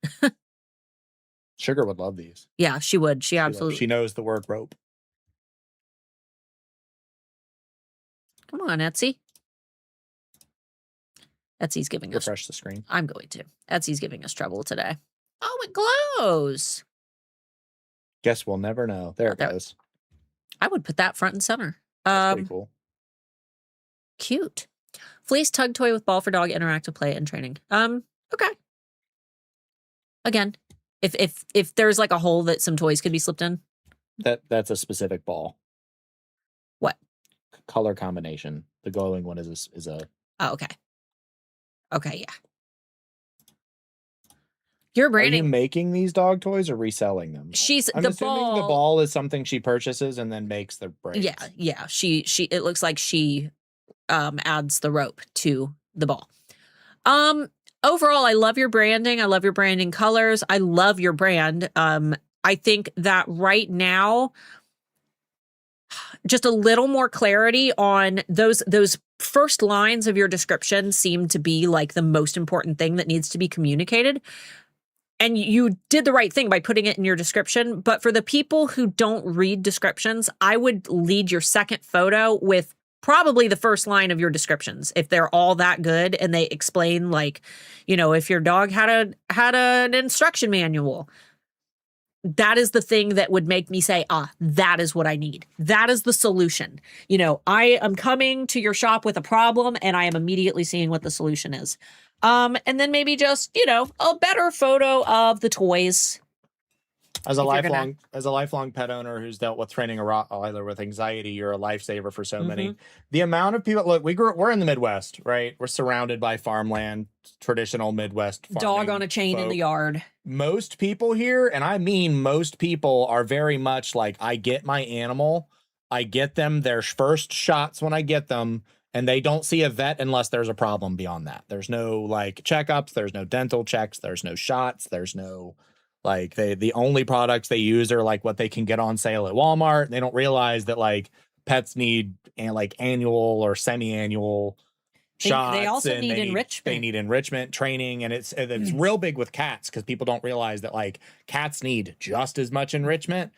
Sugar would love these. Yeah, she would. She absolutely. She knows the word rope. Come on, Etsy. Etsy's giving us. Refresh the screen. I'm going to. Etsy's giving us trouble today. Oh, it glows. Guess we'll never know. There it goes. I would put that front and center. That's pretty cool. Cute. Fleece tug toy with ball for dog, interactive play and training. Okay. Again, if there's like a hole that some toys could be slipped in. That's a specific ball. What? Color combination. The glowing one is a. Oh, okay. Okay, yeah. Your branding. Are you making these dog toys or reselling them? I'm assuming the ball is something she purchases and then makes the braids. Yeah. She. It looks like she adds the rope to the ball. Overall, I love your branding. I love your branding colors. I love your brand. I think that right now, just a little more clarity on those first lines of your description seem to be like the most important thing that needs to be communicated. And you did the right thing by putting it in your description. But for the people who don't read descriptions, I would lead your second photo with probably the first line of your descriptions. If they're all that good and they explain, like, you know, if your dog had an instruction manual, that is the thing that would make me say, that is what I need. That is the solution. You know, I am coming to your shop with a problem and I am immediately seeing what the solution is. And then maybe just, you know, a better photo of the toys. As a lifelong pet owner who's dealt with training a Rottweiler with anxiety, you're a lifesaver for so many. The amount of people, look, we're in the Midwest, right? We're surrounded by farmland, traditional Midwest farming. Dog on a chain in the yard. Most people here, and I mean most people, are very much like, I get my animal, I get them their first shots when I get them, and they don't see a vet unless there's a problem beyond that. There's no like checkups, there's no dental checks, there's no shots, there's no like the only products they use are like what they can get on sale at Walmart. They don't realize that like pets need like annual or semi-annual shots. They also need enrichment. They need enrichment training, and it's real big with cats because people don't realize that like cats need just as much enrichment.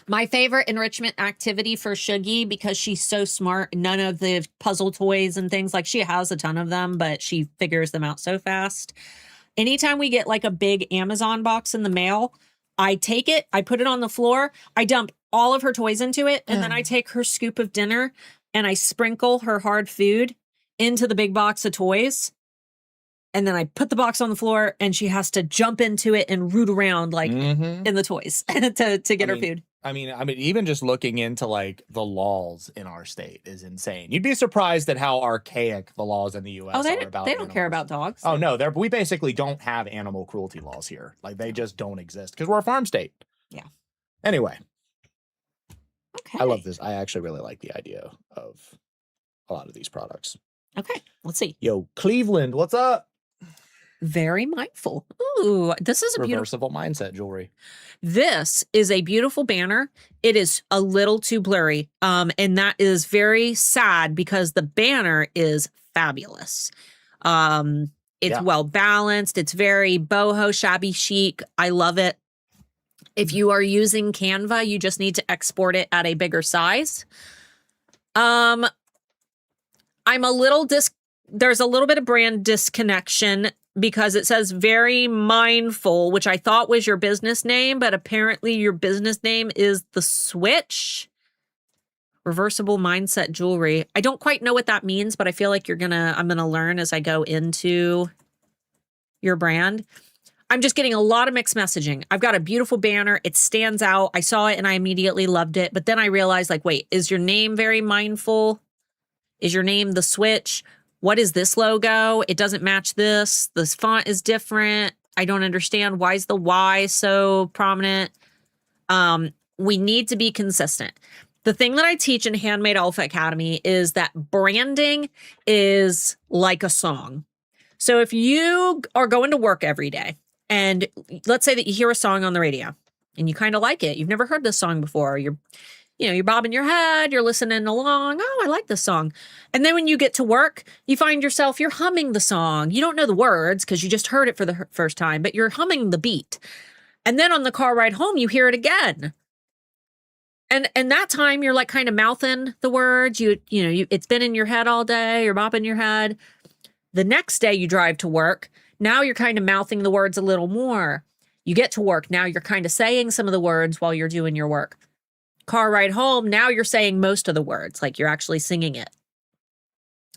My favorite enrichment activity for Shuggy, because she's so smart, none of the puzzle toys and things, like she has a ton of them, but she figures them out so fast. Anytime we get like a big Amazon box in the mail, I take it, I put it on the floor, I dump all of her toys into it, and then I take her scoop of dinner and I sprinkle her hard food into the big box of toys. And then I put the box on the floor and she has to jump into it and root around like in the toys to get her food. I mean, even just looking into like the laws in our state is insane. You'd be surprised at how archaic the laws in the U.S. are about. They don't care about dogs. Oh no, we basically don't have animal cruelty laws here. Like they just don't exist because we're a farm state. Yeah. Anyway. Okay. I love this. I actually really like the idea of a lot of these products. Okay, let's see. Yo, Cleveland, what's up? Very mindful. Ooh, this is a reversible mindset jewelry. This is a beautiful banner. It is a little too blurry. And that is very sad because the banner is fabulous. It's well balanced. It's very boho, shabby chic. I love it. If you are using Canva, you just need to export it at a bigger size. I'm a little there's a little bit of brand disconnection because it says very mindful, which I thought was your business name, but apparently your business name is The Switch. Reversible mindset jewelry. I don't quite know what that means, but I feel like I'm gonna learn as I go into your brand. I'm just getting a lot of mixed messaging. I've got a beautiful banner. It stands out. I saw it and I immediately loved it. But then I realized, like, wait, is your name very mindful? Is your name the switch? What is this logo? It doesn't match this. This font is different. I don't understand. Why is the Y so prominent? We need to be consistent. The thing that I teach in Handmade Alpha Academy is that branding is like a song. So if you are going to work every day, and let's say that you hear a song on the radio and you kind of like it. You've never heard this song before. You're bobbing your head, you're listening along. Oh, I like this song. And then when you get to work, you find yourself, you're humming the song. You don't know the words because you just heard it for the first time, but you're humming the beat. And then on the car ride home, you hear it again. And that time you're like kind of mouthing the words. It's been in your head all day. You're bopping your head. The next day you drive to work. Now you're kind of mouthing the words a little more. You get to work. Now you're kind of saying some of the words while you're doing your work. Car ride home. Now you're saying most of the words, like you're actually singing it.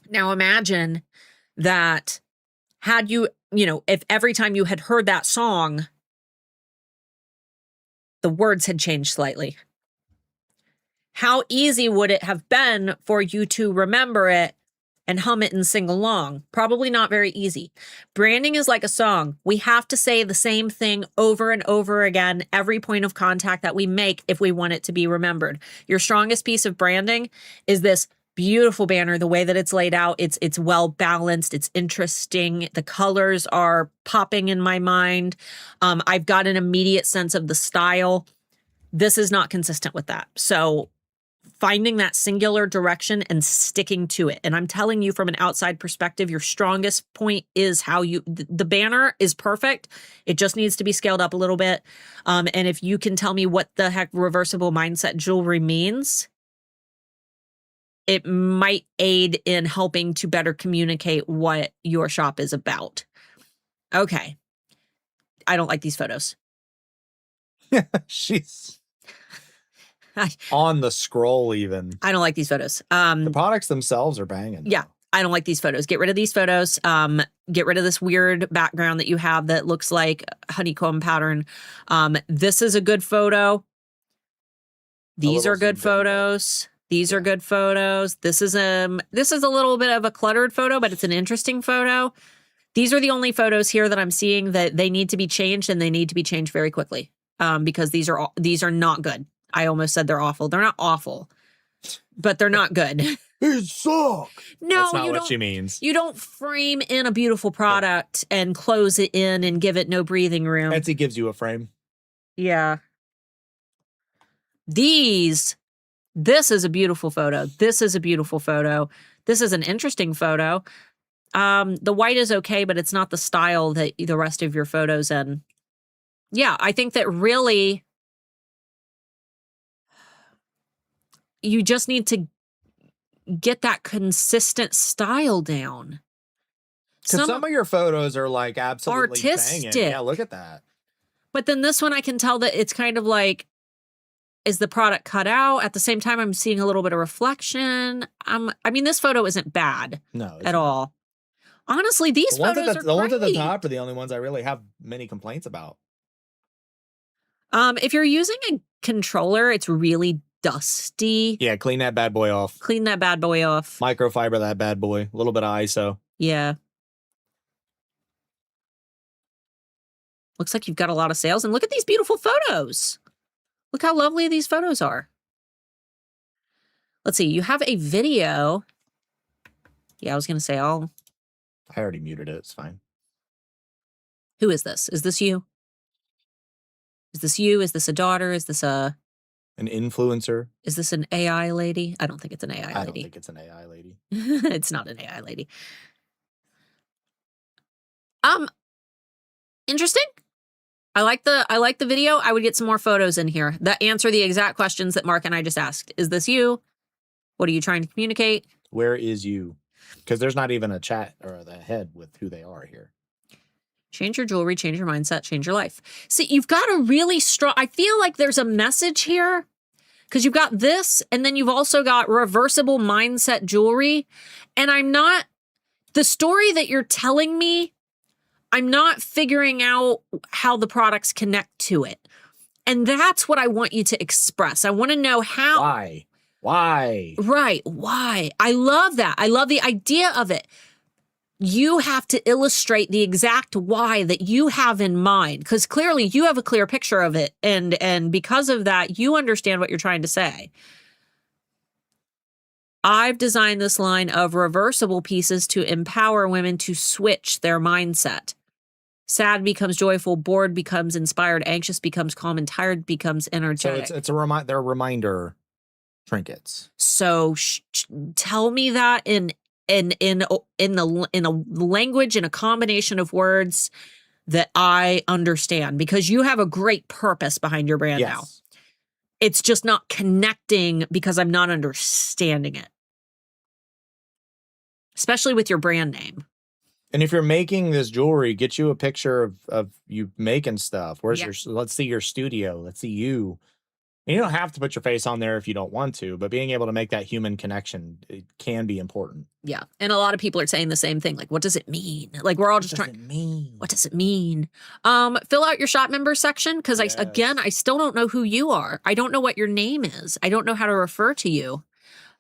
Now imagine that had you, if every time you had heard that song, the words had changed slightly. How easy would it have been for you to remember it and hum it and sing along? Probably not very easy. Branding is like a song. We have to say the same thing over and over again, every point of contact that we make if we want it to be remembered. Your strongest piece of branding is this beautiful banner, the way that it's laid out. It's well balanced. It's interesting. The colors are popping in my mind. I've got an immediate sense of the style. This is not consistent with that. So finding that singular direction and sticking to it. And I'm telling you from an outside perspective, your strongest point is the banner is perfect. It just needs to be scaled up a little bit. And if you can tell me what the heck reversible mindset jewelry means, it might aid in helping to better communicate what your shop is about. Okay. I don't like these photos. She's on the scroll even. I don't like these photos. The products themselves are banging. Yeah. I don't like these photos. Get rid of these photos. Get rid of this weird background that you have that looks like honeycomb pattern. This is a good photo. These are good photos. These are good photos. This is a little bit of a cluttered photo, but it's an interesting photo. These are the only photos here that I'm seeing that they need to be changed, and they need to be changed very quickly. Because these are not good. I almost said they're awful. They're not awful, but they're not good. It sucks. No, that's not what she means. You don't frame in a beautiful product and close it in and give it no breathing room. Etsy gives you a frame. Yeah. This is a beautiful photo. This is a beautiful photo. This is an interesting photo. The white is okay, but it's not the style that the rest of your photos in. Yeah, I think that really you just need to get that consistent style down. Because some of your photos are like absolutely artistic. Banging. Yeah, look at that. But then this one, I can tell that it's kind of like, is the product cut out? At the same time, I'm seeing a little bit of reflection. This photo isn't bad at all. Honestly, these photos are great. The ones at the top are the only ones I really have many complaints about. If you're using a controller, it's really dusty. Yeah, clean that bad boy off. Clean that bad boy off. Microfiber that bad boy. A little bit of ISO. Yeah. Looks like you've got a lot of sales. And look at these beautiful photos. Look how lovely these photos are. Let's see. You have a video. Yeah, I was going to say I already muted it. It's fine. Who is this? Is this you? Is this you? Is this a daughter? Is this an influencer? Is this an AI lady? I don't think it's an AI lady. I don't think it's an AI lady. It's not an AI lady. Interesting. I like the video. I would get some more photos in here that answer the exact questions that Mark and I just asked. Is this you? What are you trying to communicate? Where is you? Because there's not even a chat or the head with who they are here. Change your jewelry, change your mindset, change your life. See, you've got a really strong, I feel like there's a message here because you've got this and then you've also got reversible mindset jewelry. And the story that you're telling me I'm not figuring out how the products connect to it. And that's what I want you to express. I want to know how. Why? Right. Why? I love that. I love the idea of it. You have to illustrate the exact why that you have in mind, because clearly you have a clear picture of it. And because of that, you understand what you're trying to say. I've designed this line of reversible pieces to empower women to switch their mindset. Sad becomes joyful, bored becomes inspired, anxious becomes calm, and tired becomes energetic. So it's they're reminder trinkets. So tell me that in a language, in a combination of words that I understand, because you have a great purpose behind your brand now. It's just not connecting because I'm not understanding it, especially with your brand name. And if you're making this jewelry, get you a picture of you making stuff. Where's your, let's see your studio. Let's see you. And you don't have to put your face on there if you don't want to, but being able to make that human connection, it can be important. Yeah. And a lot of people are saying the same thing. Like, what does it mean? Like, we're all just trying. What does it mean? Fill out your shop member section. Cause I still don't know who you are. I don't know what your name is. I don't know how to refer to you.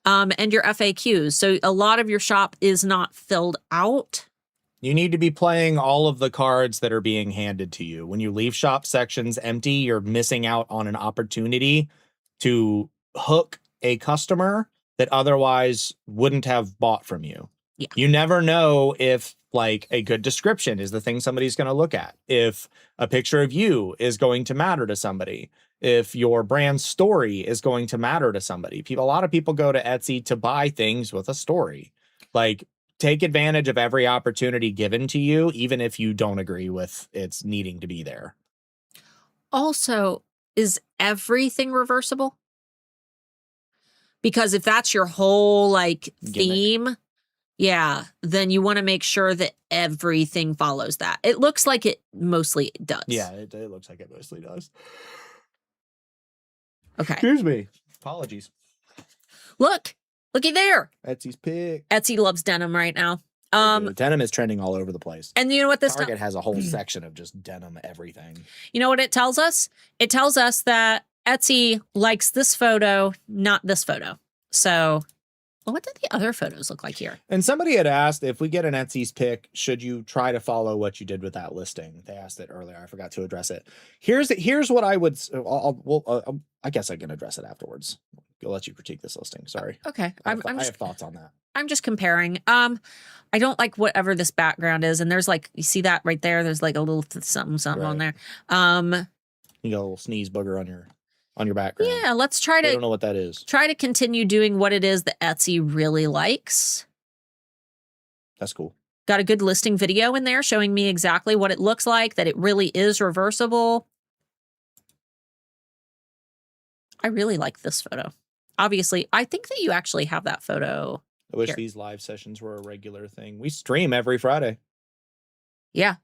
And your FAQs. So a lot of your shop is not filled out. You need to be playing all of the cards that are being handed to you. When you leave shop sections empty, you're missing out on an opportunity to hook a customer that otherwise wouldn't have bought from you. Yeah. You never know if like a good description is the thing somebody's going to look at. If a picture of you is going to matter to somebody. If your brand story is going to matter to somebody. A lot of people go to Etsy to buy things with a story. Like, take advantage of every opportunity given to you, even if you don't agree with its needing to be there. Also, is everything reversible? Because if that's your whole like theme, then you want to make sure that everything follows that. It looks like it mostly does. Yeah, it looks like it mostly does. Okay. Excuse me. Apologies. Looky there. Etsy's pick. Etsy loves denim right now. Denim is trending all over the place. And you know what this Target has a whole section of just denim everything. You know what it tells us? It tells us that Etsy likes this photo, not this photo. So what did the other photos look like here? And somebody had asked, if we get an Etsy's pick, should you try to follow what you did with that listing? They asked it earlier. I forgot to address it. Here's what I would. I guess I can address it afterwards. I'll let you critique this listing. Sorry. Okay. I have thoughts on that. I'm just comparing. I don't like whatever this background is, and there's like, you see that right there? There's like a little something on there. You got a little sneeze booger on your background. Yeah, let's try to. I don't know what that is. Try to continue doing what it is that Etsy really likes. That's cool. Got a good listing video in there showing me exactly what it looks like, that it really is reversible. I really like this photo. Obviously, I think that you actually have that photo. I wish these live sessions were a regular thing. We stream every Friday. Yeah.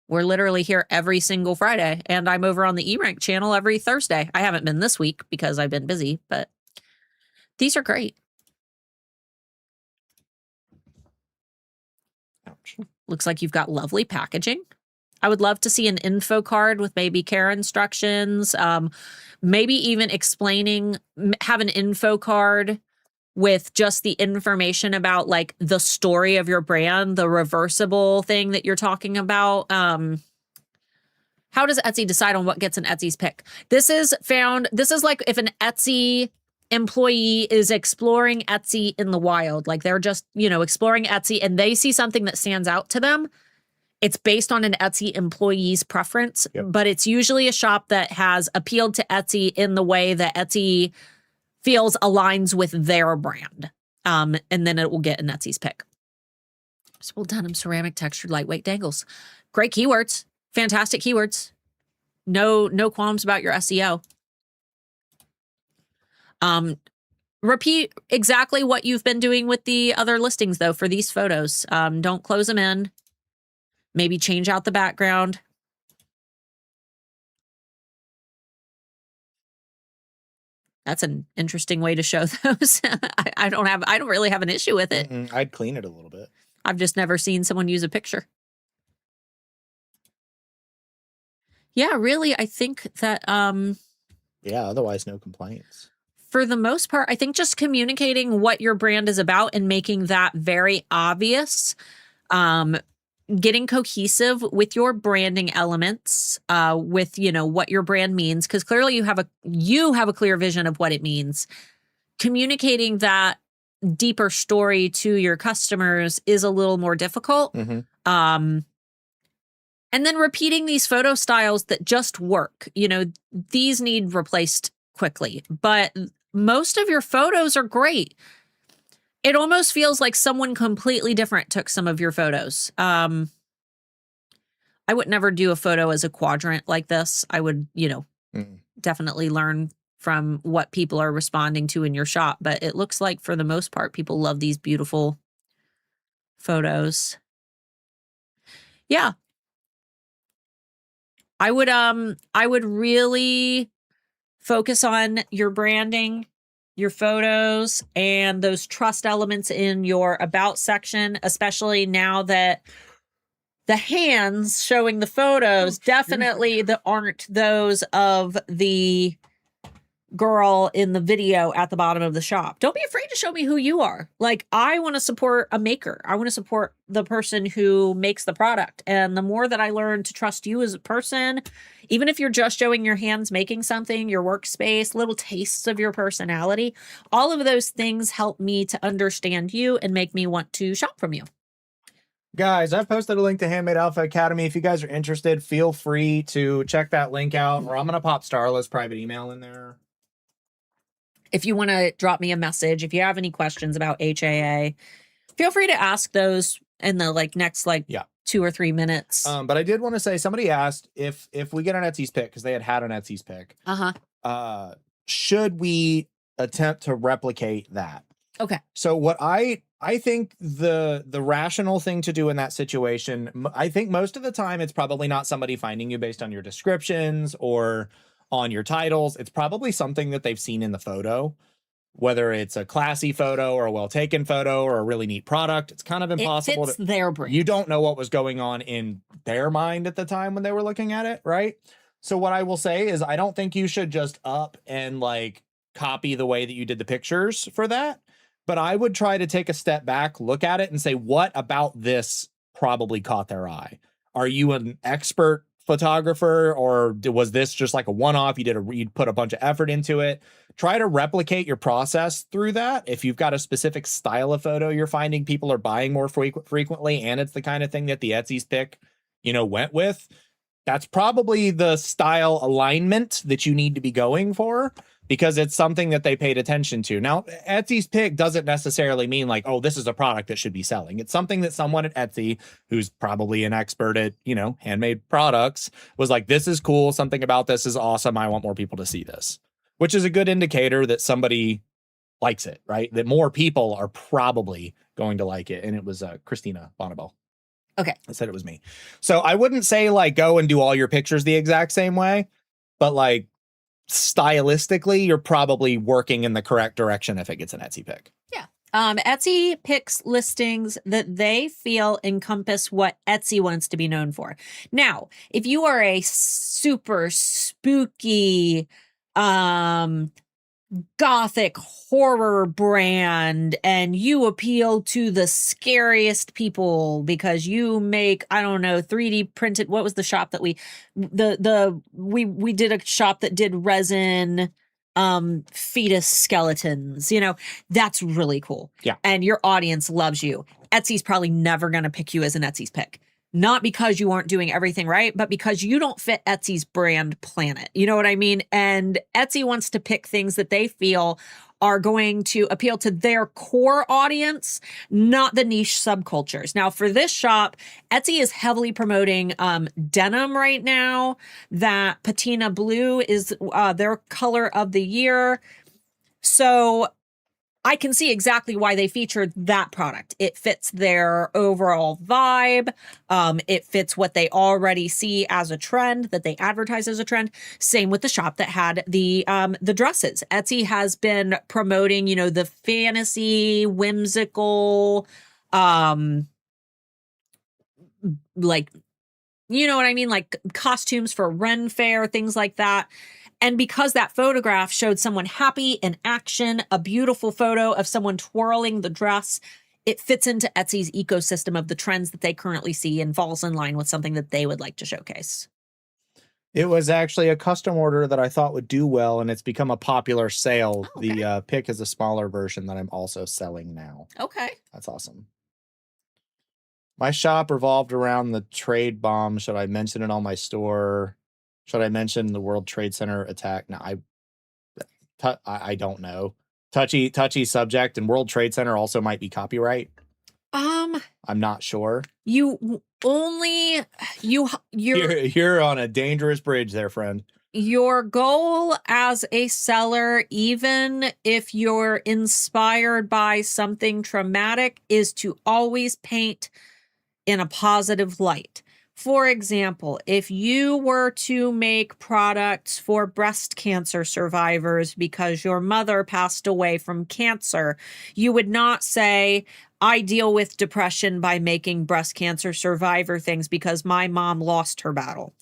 We're literally here every single Friday. And I'm over on the eRank channel every Thursday. I haven't been this week because I've been busy, but these are great. Ouch. Looks like you've got lovely packaging. I would love to see an info card with maybe care instructions, maybe even explaining, have an info card with just the information about like the story of your brand, the reversible thing that you're talking about. How does Etsy decide on what gets an Etsy's pick? This is like if an Etsy employee is exploring Etsy in the wild, like they're just, exploring Etsy and they see something that stands out to them. It's based on an Etsy employee's preference, but it's usually a shop that has appealed to Etsy in the way that Etsy feels aligns with their brand. And then it will get an Etsy's pick. Spool denim, ceramic, textured, lightweight dangles. Great keywords. Fantastic keywords. No qualms about your SEO. Repeat exactly what you've been doing with the other listings, though, for these photos. Don't close them in. Maybe change out the background. That's an interesting way to show those. I don't really have an issue with it. I'd clean it a little bit. I've just never seen someone use a picture. Yeah, really, I think that Yeah, otherwise no complaints. for the most part, I think just communicating what your brand is about and making that very obvious, getting cohesive with your branding elements, with, you know, what your brand means, because clearly you have a clear vision of what it means. Communicating that deeper story to your customers is a little more difficult. And then repeating these photo styles that just work. You know, these need replaced quickly, but most of your photos are great. It almost feels like someone completely different took some of your photos. I would never do a photo as a quadrant like this. I would, you know, definitely learn from what people are responding to in your shop. But it looks like for the most part, people love these beautiful photos. Yeah. I would really focus on your branding, your photos, and those trust elements in your about section, especially now that the hands showing the photos definitely aren't those of the girl in the video at the bottom of the shop. Don't be afraid to show me who you are. Like, I want to support a maker. I want to support the person who makes the product. And the more that I learn to trust you as a person, even if you're just showing your hands making something, your workspace, little tastes of your personality, all of those things help me to understand you and make me want to shop from you. Guys, I've posted a link to Handmade Alpha Academy. If you guys are interested, feel free to check that link out, or I'm going to pop Starla's private email in there. If you want to drop me a message, if you have any questions about HAA, feel free to ask those in the next 2 or 3 minutes. But I did want to say, somebody asked if we get an Etsy's pick, because they had an Etsy's pick. Should we attempt to replicate that? Okay. So what I think the rational thing to do in that situation, I think most of the time it's probably not somebody finding you based on your descriptions or on your titles. It's probably something that they've seen in the photo, whether it's a classy photo or a well-taken photo or a really neat product. It's kind of impossible. It fits their brand. You don't know what was going on in their mind at the time when they were looking at it, right? So what I will say is, I don't think you should just up and copy the way that you did the pictures for that. But I would try to take a step back, look at it and say, what about this probably caught their eye? Are you an expert photographer, or was this just like a one-off? You put a bunch of effort into it. Try to replicate your process through that. If you've got a specific style of photo you're finding people are buying more frequently, and it's the kind of thing that the Etsy's pick, went with, that's probably the style alignment that you need to be going for, because it's something that they paid attention to. Now, Etsy's pick doesn't necessarily mean oh, this is a product that should be selling. It's something that someone at Etsy, who's probably an expert at, handmade products, was like, this is cool. Something about this is awesome. I want more people to see this, which is a good indicator that somebody likes it, right? That more people are probably going to like it. And it was Christina Bonnabel. Okay. I said it was me. So I wouldn't say go and do all your pictures the exact same way, but stylistically, you're probably working in the correct direction if it gets an Etsy pick. Yeah. Etsy picks listings that they feel encompass what Etsy wants to be known for. Now, if you are a super spooky, gothic horror brand and you appeal to the scariest people because you make, I don't know, 3D printed, what was the shop that we did a shop that did resin fetus skeletons, that's really cool. Yeah. And your audience loves you. Etsy's probably never going to pick you as an Etsy's pick. Not because you aren't doing everything right, but because you don't fit Etsy's brand planet. You know what I mean? And Etsy wants to pick things that they feel are going to appeal to their core audience, not the niche subcultures. Now, for this shop, Etsy is heavily promoting denim right now. That patina blue is their color of the year. So I can see exactly why they featured that product. It fits their overall vibe. It fits what they already see as a trend, that they advertise as a trend. Same with the shop that had the dresses. Etsy has been promoting, the fantasy, whimsical, You know what I mean? Like costumes for Ren Fair, things like that. And because that photograph showed someone happy in action, a beautiful photo of someone twirling the dress, it fits into Etsy's ecosystem of the trends that they currently see and falls in line with something that they would like to showcase. It was actually a custom order that I thought would do well, and it's become a popular sale. Oh, okay. The pick is a smaller version that I'm also selling now. Okay. That's awesome. My shop revolved around the trade bomb. Should I mention it on my store? Should I mention the World Trade Center attack? No, I don't know. Touchy subject, and World Trade Center also might be copyright. I'm not sure. You're on a dangerous bridge there, friend. Your goal as a seller, even if you're inspired by something traumatic, is to always paint in a positive light. For example, if you were to make products for breast cancer survivors because your mother passed away from cancer, you would not say, I deal with depression by making breast cancer survivor things because my mom lost her battle.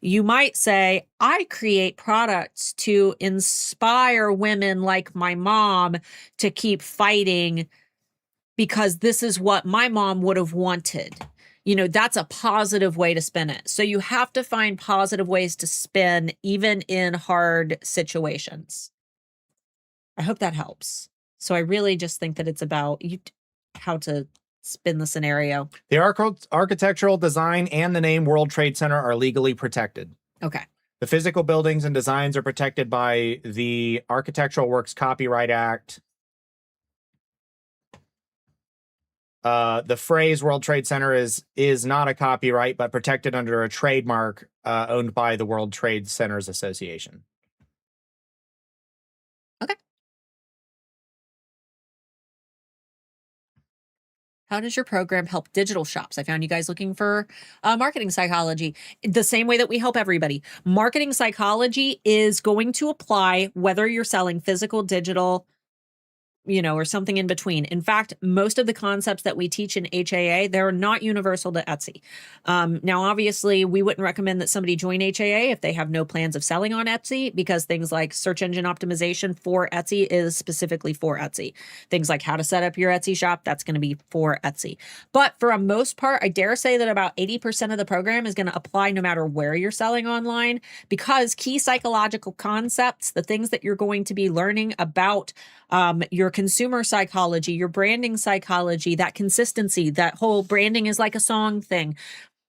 You might say, I create products to inspire women like my mom to keep fighting because this is what my mom would have wanted. You know, that's a positive way to spin it. So you have to find positive ways to spin even in hard situations. I hope that helps. So I really just think that it's about how to spin the scenario. The architectural design and the name World Trade Center are legally protected. Okay. The physical buildings and designs are protected by the Architectural Works Copyright Act. The phrase World Trade Center is not a copyright, but protected under a trademark owned by the World Trade Centers Association. Okay. How does your program help digital shops? I found you guys looking for marketing psychology. The same way that we help everybody. Marketing psychology is going to apply whether you're selling physical, digital, or something in between. In fact, most of the concepts that we teach in HAA, they're not universal to Etsy. Now, obviously, we wouldn't recommend that somebody join HAA if they have no plans of selling on Etsy, because things like search engine optimization for Etsy is specifically for Etsy. Things like how to set up your Etsy shop, that's going to be for Etsy. But for a most part, I dare say that about 80% of the program is going to apply no matter where you're selling online, because key psychological concepts, the things that you're going to be learning about your consumer psychology, your branding psychology, that consistency, that whole branding is like a song thing,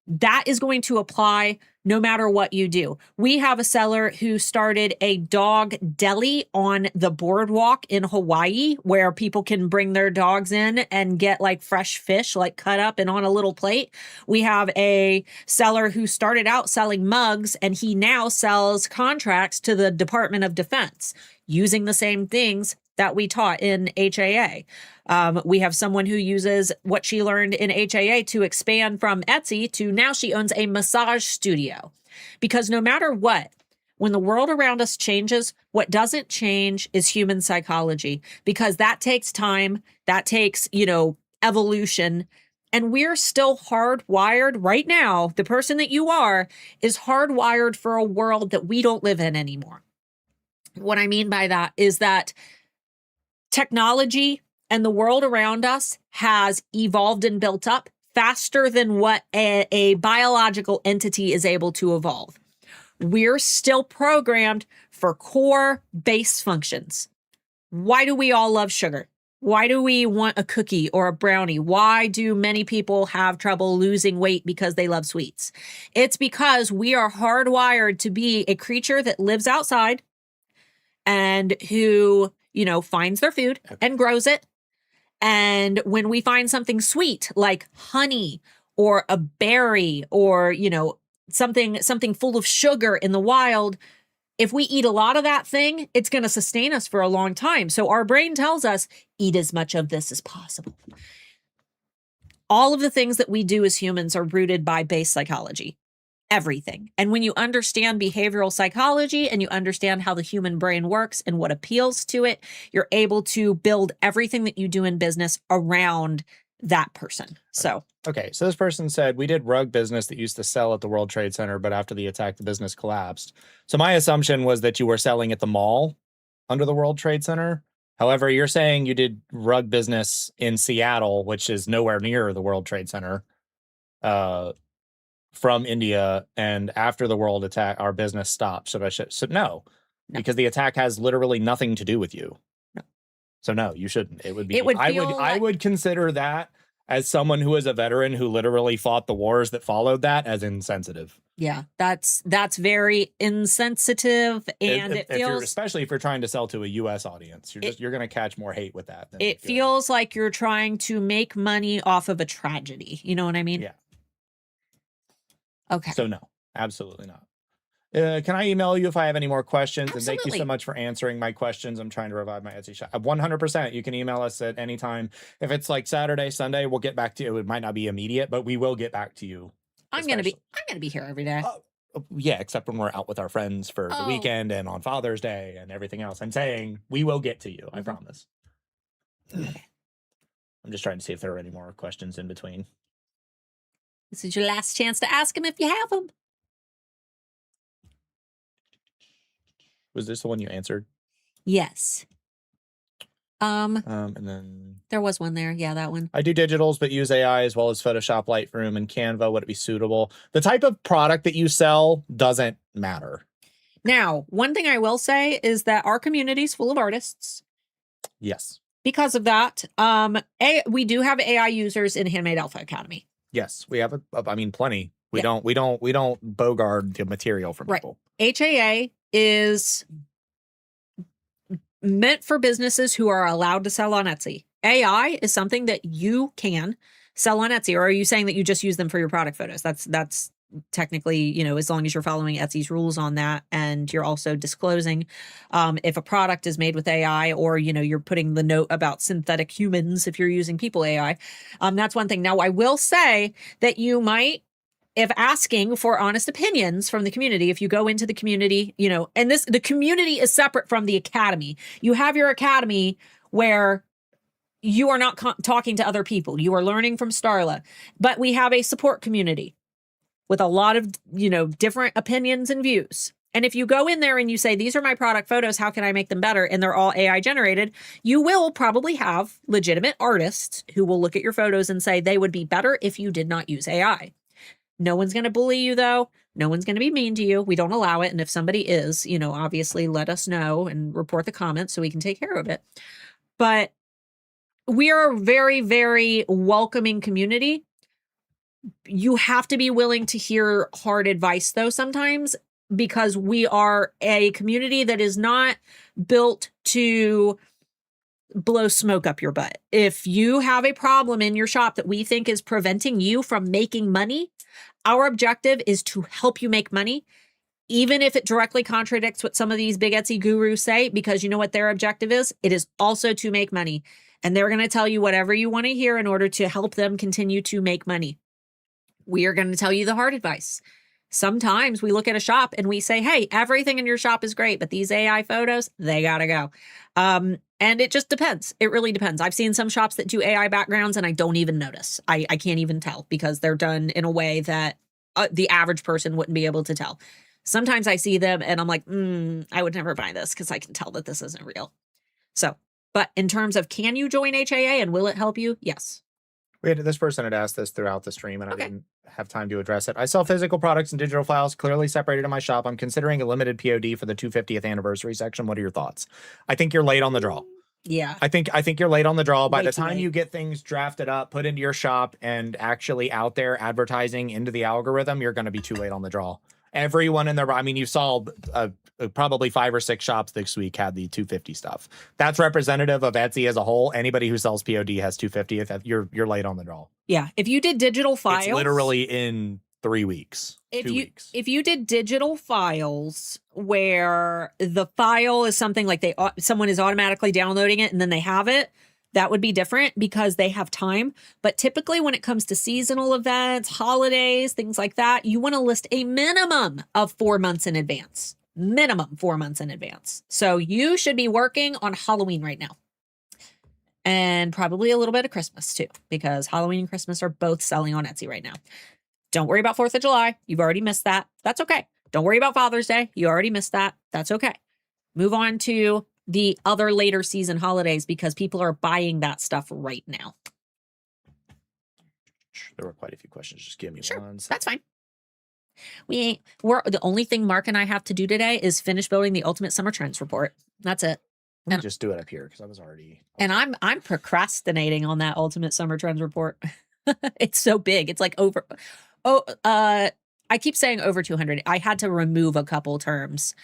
that is going to apply no matter what you do. We have a seller who started a dog deli on the boardwalk in Hawaii where people can bring their dogs in and get like fresh fish, like cut up and on a little plate. We have a seller who started out selling mugs, and he now sells contracts to the Department of Defense using the same things that we taught in HAA. We have someone who uses what she learned in HAA to expand from Etsy to now she owns a massage studio. Because no matter what, when the world around us changes, what doesn't change is human psychology, because that takes time, that takes, evolution. And we're still hardwired right now. The person that you are is hardwired for a world that we don't live in anymore. What I mean by that is that technology and the world around us has evolved and built up faster than what a biological entity is able to evolve. We're still programmed for core base functions. Why do we all love sugar? Why do we want a cookie or a brownie? Why do many people have trouble losing weight because they love sweets? It's because we are hardwired to be a creature that lives outside and who finds their food and grows it. And when we find something sweet like honey or a berry or, something full of sugar in the wild, if we eat a lot of that thing, it's going to sustain us for a long time. So our brain tells us, eat as much of this as possible. All of the things that we do as humans are rooted by base psychology. Everything. And when you understand behavioral psychology and you understand how the human brain works and what appeals to it, you're able to build everything that you do in business around that person. So okay, so this person said, we did rug business that used to sell at the World Trade Center, but after the attack, the business collapsed. So my assumption was that you were selling at the mall under the World Trade Center. However, you're saying you did rug business in Seattle, which is nowhere near the World Trade Center, from India, and after the world attack, our business stopped. So no, because the attack has literally nothing to do with you. No. So no, you shouldn't. It would be. I would consider that, as someone who is a veteran who literally fought the wars that followed that, as insensitive. Yeah, that's very insensitive, and it feels, especially if you're trying to sell to a U.S. audience, you're going to catch more hate with that. It feels like you're trying to make money off of a tragedy. You know what I mean? Yeah. Okay. So no, absolutely not. Can I email you if I have any more questions? Absolutely. And thank you so much for answering my questions. I'm trying to revive my Etsy shop. 100%. You can email us at any time. If it's like Saturday, Sunday, we'll get back to you. It might not be immediate, but we will get back to you. I'm gonna be here every day. Yeah, except when we're out with our friends for the weekend and on Father's Day and everything else. I'm saying we will get to you. I promise. Okay. I'm just trying to see if there are any more questions in between. This is your last chance to ask him if you have them. Was this the one you answered? Yes. And then there was one there. Yeah, that one. I do digitals, but use AI as well as Photoshop, Lightroom, and Canva. Would it be suitable? The type of product that you sell doesn't matter. Now, one thing I will say is that our community is full of artists. Yes. Because of that, we do have AI users in Handmade Alpha Academy. Yes, we have plenty. We don't bogart the material from people. HAA is meant for businesses who are allowed to sell on Etsy. AI is something that you can sell on Etsy. Or are you saying that you just use them for your product photos? That's technically, as long as you're following Etsy's rules on that, and you're also disclosing if a product is made with AI, or you're putting the note about synthetic humans if you're using people AI. That's one thing. Now, I will say that you might, if asking for honest opinions from the community, if you go into the community, and the community is separate from the academy. You have your academy where you are not talking to other people. You are learning from Starla, but we have a support community with a lot of, different opinions and views. And if you go in there and you say, these are my product photos, how can I make them better? And they're all AI generated, you will probably have legitimate artists who will look at your photos and say they would be better if you did not use AI. No one's going to bully you, though. No one's going to be mean to you. We don't allow it. And if somebody is, obviously let us know and report the comments so we can take care of it. But we are a very, very welcoming community. You have to be willing to hear hard advice, though, sometimes, because we are a community that is not built to blow smoke up your butt. If you have a problem in your shop that we think is preventing you from making money, our objective is to help you make money, even if it directly contradicts what some of these big Etsy gurus say, because you know what their objective is? It is also to make money. And they're going to tell you whatever you want to hear in order to help them continue to make money. We are going to tell you the hard advice. Sometimes we look at a shop and we say, hey, everything in your shop is great, but these AI photos, they got to go. And it just depends. It really depends. I've seen some shops that do AI backgrounds and I don't even notice. I can't even tell because they're done in a way that the average person wouldn't be able to tell. Sometimes I see them and I'm like, I would never buy this because I can tell that this isn't real. So, but in terms of, can you join HAA and will it help you? Yes. This person had asked this throughout the stream and I didn't have time to address it. I sell physical products and digital files clearly separated in my shop. I'm considering a limited POD for the 250th anniversary section. What are your thoughts? I think you're late on the draw. Yeah. I think you're late on the draw. By the time you get things drafted up, put into your shop, and actually out there advertising into the algorithm, you're going to be too late on the draw. Everyone in there, you saw probably 5 or 6 shops this week had the 250 stuff. That's representative of Etsy as a whole. Anybody who sells POD has 250th. You're late on the draw. Yeah. If you did digital files, it's literally in 3 weeks. 2 weeks. If you did digital files where the file is something like someone is automatically downloading it and then they have it, that would be different because they have time. But typically when it comes to seasonal events, holidays, things like that, you want to list a minimum of 4 months in advance. Minimum 4 months in advance. So you should be working on Halloween right now. and probably a little bit of Christmas too, because Halloween and Christmas are both selling on Etsy right now. Don't worry about 4th of July. You've already missed that. That's okay. Don't worry about Father's Day. You already missed that. That's okay. Move on to the other later season holidays because people are buying that stuff right now. There were quite a few questions. Just give me Sure, one second. that's fine. We're the only thing Mark and I have to do today is finish building the ultimate summer trends report. That's it. Let me just do it up here because I was already. And I'm procrastinating on that ultimate summer trends report. It's so big. It's like I keep saying over 200. I had to remove a couple terms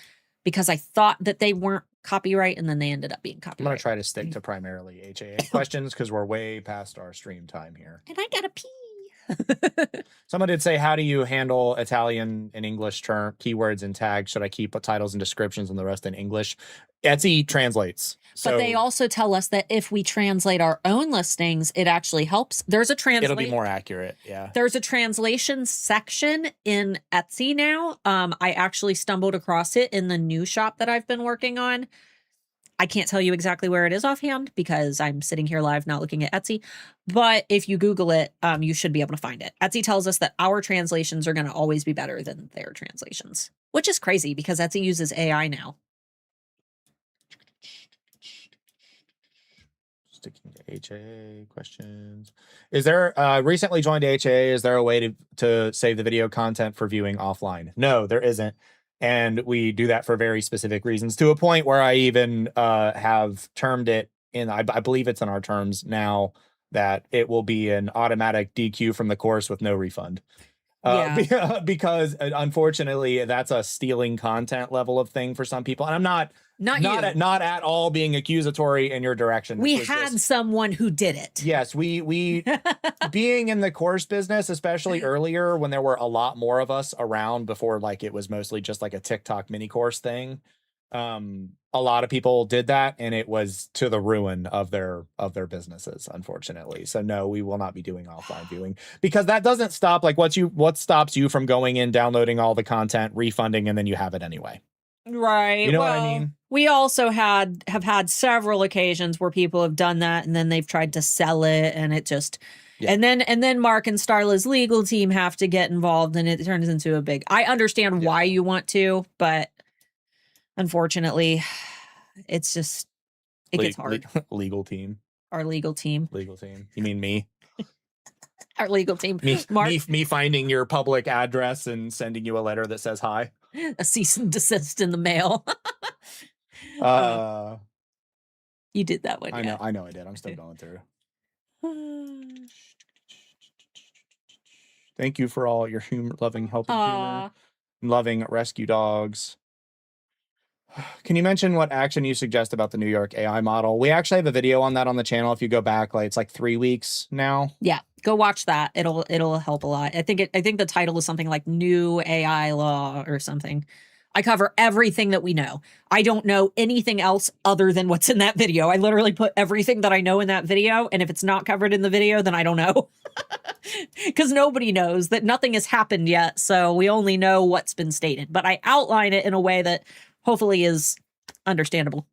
because I thought that they weren't copyright and then they ended up being copyright. I'm going to try to stick to primarily HAA questions because we're way past our stream time here. And I gotta pee. Someone did say, how do you handle Italian and English term keywords and tags? Should I keep titles and descriptions and the rest in English? Etsy translates. But they also tell us that if we translate our own listings, it actually helps. There's a It'll be more accurate. Yeah. There's a translation section in Etsy now. I actually stumbled across it in the new shop that I've been working on. I can't tell you exactly where it is offhand because I'm sitting here live not looking at Etsy. But if you Google it, you should be able to find it. Etsy tells us that our translations are going to always be better than their translations, which is crazy because Etsy uses AI now. Sticking to HAA questions. Is there recently joined HAA? Is there a way to save the video content for viewing offline? No, there isn't. And we do that for very specific reasons, to a point where I even have termed it in, I believe it's in our terms now, that it will be an automatic DQ from the course with no refund. Because unfortunately, that's a stealing content level of thing for some people. And I'm not at all being accusatory in your direction. We had someone who did it. Yes, we being in the course business, especially earlier when there were a lot more of us around before, like it was mostly just like a TikTok mini course thing. A lot of people did that, and it was to the ruin of their businesses, unfortunately. So no, we will not be doing offline viewing because that doesn't stop. Like what stops you from going in, downloading all the content, refunding, and then you have it anyway. Right. You know what I mean? We also have had several occasions where people have done that and then they've tried to sell it and it just and then Mark and Starla's legal team have to get involved and it turns into a big. I understand why you want to, but unfortunately, it's just it gets hard. Legal team. Our legal team. Legal team. You mean me? Our legal team. Me finding your public address and sending you a letter that says hi. A cease and desist in the mail. You did that one. I know I did. I'm still going through. Thank you for all your loving helping humor, loving rescue dogs. Can you mention what action you suggest about the New York AI model? We actually have a video on that on the channel. If you go back, like it's like 3 weeks now. Yeah, go watch that. It'll help a lot. I think the title is something like New AI Law or something. I cover everything that we know. I don't know anything else other than what's in that video. I literally put everything that I know in that video, and if it's not covered in the video, then I don't know. Because nobody knows that nothing has happened yet, so we only know what's been stated. But I outline it in a way that hopefully is understandable.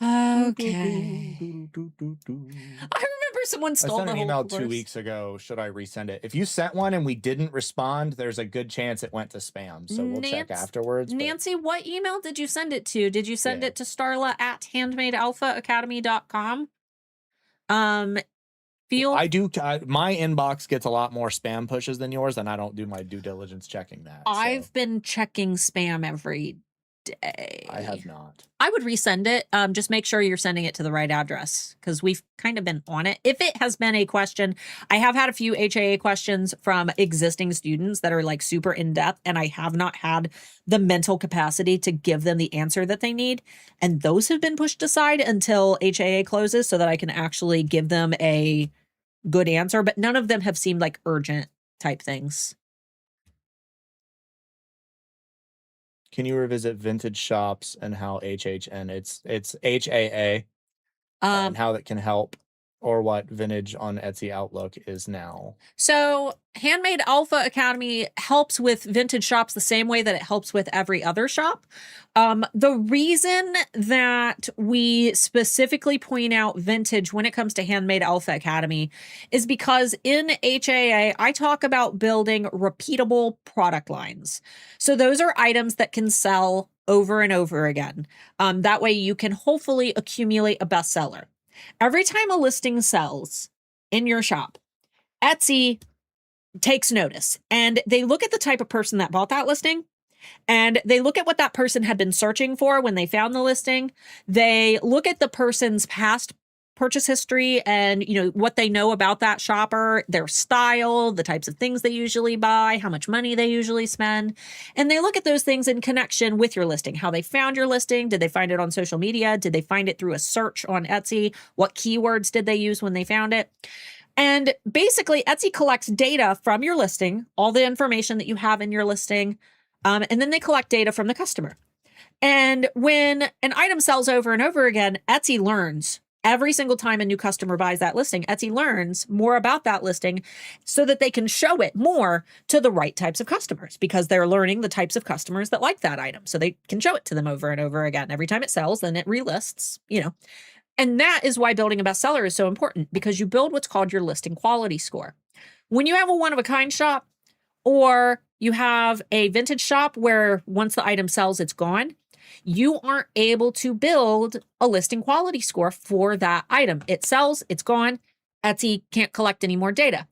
Okay. I remember someone stole the whole I sent an email course 2 weeks ago. Should I resend it? If you sent one and we didn't respond, there's a good chance it went to spam. So we'll check afterwards. Nancy, what email did you send it to? Did you send it to Starla at handmadealphaacademy.com? I do. My inbox gets a lot more spam pushes than yours, and I don't do my due diligence checking that. I've been checking spam every day. I have not. I would resend it. Just make sure you're sending it to the right address because we've kind of been on it. If it has been a question, I have had a few HAA questions from existing students that are like super in depth, and I have not had the mental capacity to give them the answer that they need. And those have been pushed aside until HAA closes so that I can actually give them a good answer. But none of them have seemed like urgent type things. Can you revisit vintage shops and how HHN it's HAA and how that can help? or what vintage on Etsy Outlook is now? So Handmade Alpha Academy helps with vintage shops the same way that it helps with every other shop. The reason that we specifically point out vintage when it comes to Handmade Alpha Academy is because in HAA, I talk about building repeatable product lines. So those are items that can sell over and over again. That way you can hopefully accumulate a bestseller. Every time a listing sells in your shop, Etsy takes notice and they look at the type of person that bought that listing and they look at what that person had been searching for when they found the listing. They look at the person's past purchase history and, what they know about that shopper, their style, the types of things they usually buy, how much money they usually spend. And they look at those things in connection with your listing, how they found your listing. Did they find it on social media? Did they find it through a search on Etsy? What keywords did they use when they found it? And basically, Etsy collects data from your listing, all the information that you have in your listing, and then they collect data from the customer. And when an item sells over and over again, Etsy learns. Every single time a new customer buys that listing, Etsy learns more about that listing so that they can show it more to the right types of customers because they're learning the types of customers that like that item. So they can show it to them over and over again. Every time it sells, then it relists, And that is why building a bestseller is so important because you build what's called your listing quality score. When you have a one-of-a-kind shop or you have a vintage shop where once the item sells, it's gone, you aren't able to build a listing quality score for that item. It sells, it's gone. Etsy can't collect any more data.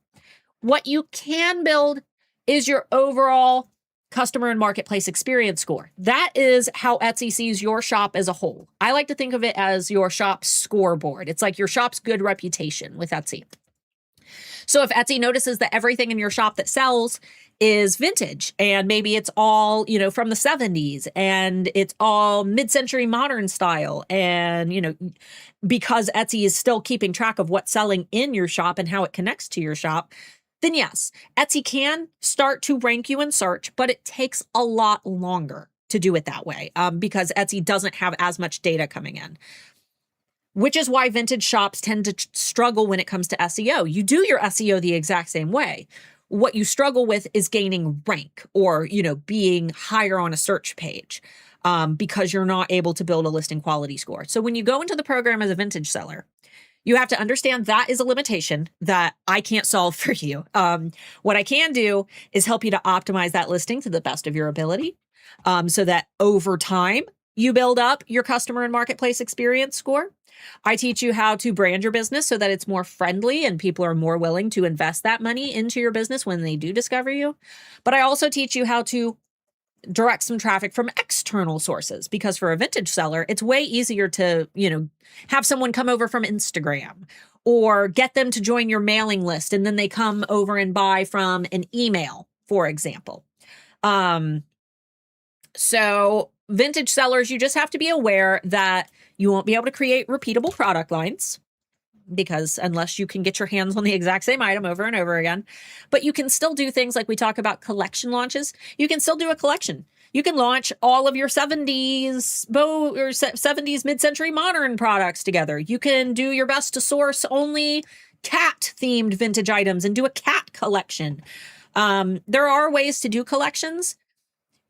What you can build is your overall customer and marketplace experience score. That is how Etsy sees your shop as a whole. I like to think of it as your shop's scoreboard. It's like your shop's good reputation with Etsy. So if Etsy notices that everything in your shop that sells is vintage and maybe it's all, from the 70s and it's all mid-century modern style and, because Etsy is still keeping track of what's selling in your shop and how it connects to your shop, then yes, Etsy can start to rank you in search, but it takes a lot longer to do it that way because Etsy doesn't have as much data coming in. Which is why vintage shops tend to struggle when it comes to SEO. You do your SEO the exact same way. What you struggle with is gaining rank or, being higher on a search page because you're not able to build a listing quality score. So when you go into the program as a vintage seller, you have to understand that is a limitation that I can't solve for you. What I can do is help you to optimize that listing to the best of your ability so that over time, you build up your customer and marketplace experience score. I teach you how to brand your business so that it's more friendly and people are more willing to invest that money into your business when they do discover you. But I also teach you how to direct some traffic from external sources because for a vintage seller, it's way easier to, have someone come over from Instagram or get them to join your mailing list and then they come over and buy from an email, for example. So vintage sellers, you just have to be aware that you won't be able to create repeatable product lines because unless you can get your hands on the exact same item over and over again, but you can still do things like we talk about collection launches. You can still do a collection. You can launch all of your 70s mid-century modern products together. You can do your best to source only cat themed vintage items and do a cat collection. There are ways to do collections.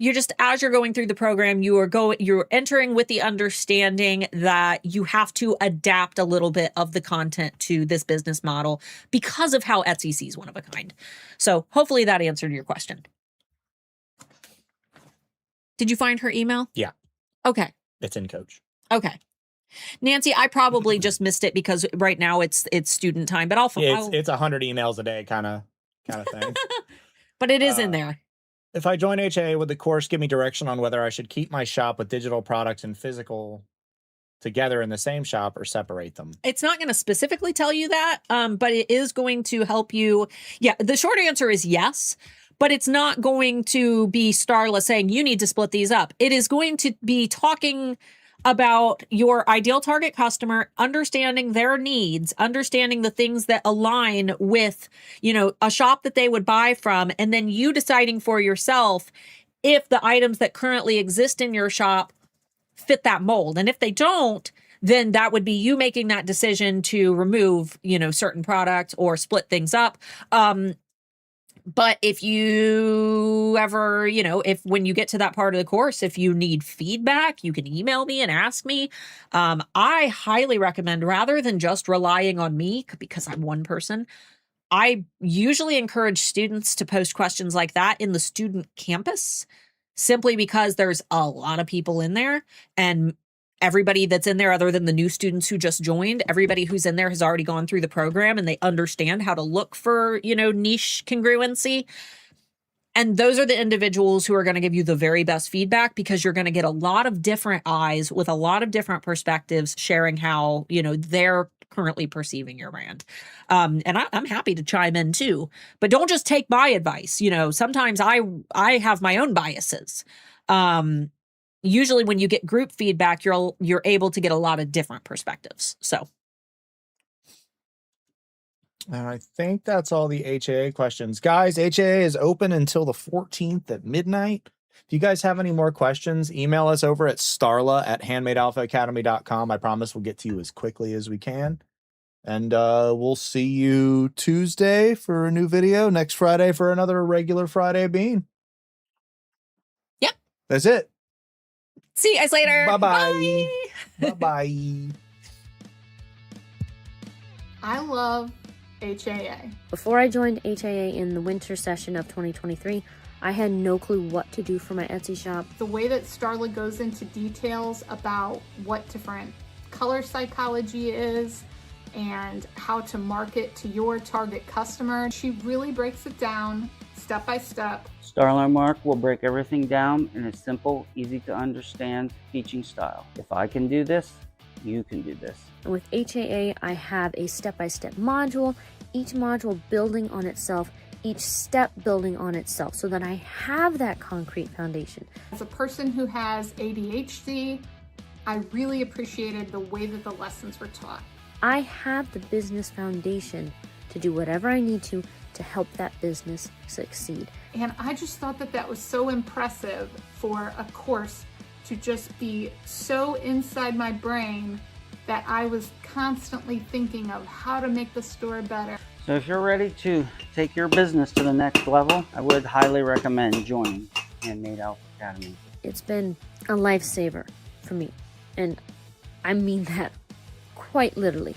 You're just, as you're going through the program, you're entering with the understanding that you have to adapt a little bit of the content to this business model because of how Etsy sees one of a kind. So hopefully that answered your question. Did you find her email? Yeah. Okay. It's in Coach. Okay. Nancy, I probably just missed it because right now it's student time, but it's 100 emails a day kind of thing. But it is in there. If I join HA, would the course give me direction on whether I should keep my shop with digital products and physical together in the same shop or separate them? It's not going to specifically tell you that, but it is going to help you. Yeah, the short answer is yes, but it's not going to be Starla saying you need to split these up. It is going to be talking about your ideal target customer, understanding their needs, understanding the things that align with, a shop that they would buy from, and then you deciding for yourself if the items that currently exist in your shop fit that mold. And if they don't, then that would be you making that decision to remove, certain products or split things up. But if you ever, if when you get to that part of the course, if you need feedback, you can email me and ask me. I highly recommend, rather than just relying on me, because I'm one person, I usually encourage students to post questions like that in the student campus, simply because there's a lot of people in there, and everybody that's in there, other than the new students who just joined, everybody who's in there has already gone through the program and they understand how to look for, niche congruency. And those are the individuals who are going to give you the very best feedback, because you're going to get a lot of different eyes with a lot of different perspectives sharing how, they're currently perceiving your brand. And I'm happy to chime in too, but don't just take my advice. Sometimes I have my own biases. Usually when you get group feedback, you're able to get a lot of different perspectives. So. And I think that's all the HAA questions. Guys, HAA is open until the 14th at midnight. If you guys have any more questions, email us over at starla@handmadealphaacademy.com. I promise we'll get to you as quickly as we can. And we'll see you Tuesday for a new video, next Friday for another regular Friday bean. Yep. That's it. See you guys later. Bye-bye. Bye. Bye-bye. I love HAA. Before I joined HAA in the winter session of 2023, I had no clue what to do for my Etsy shop. The way that Starla goes into details about what different color psychology is and how to market to your target customer, she really breaks it down step by step. Starla and Mark will break everything down in a simple, easy to understand teaching style. If I can do this, you can do this. And with HAA, I have a step-by-step module, each module building on itself, each step building on itself, so that I have that concrete foundation. As a person who has ADHD, I really appreciated the way that the lessons were taught. I have the business foundation to do whatever I need to help that business succeed. And I just thought that that was so impressive for a course to just be so inside my brain that I was constantly thinking of how to make the store better. So if you're ready to take your business to the next level, I would highly recommend joining Handmade Alpha Academy. It's been a lifesaver for me, and I mean that quite literally.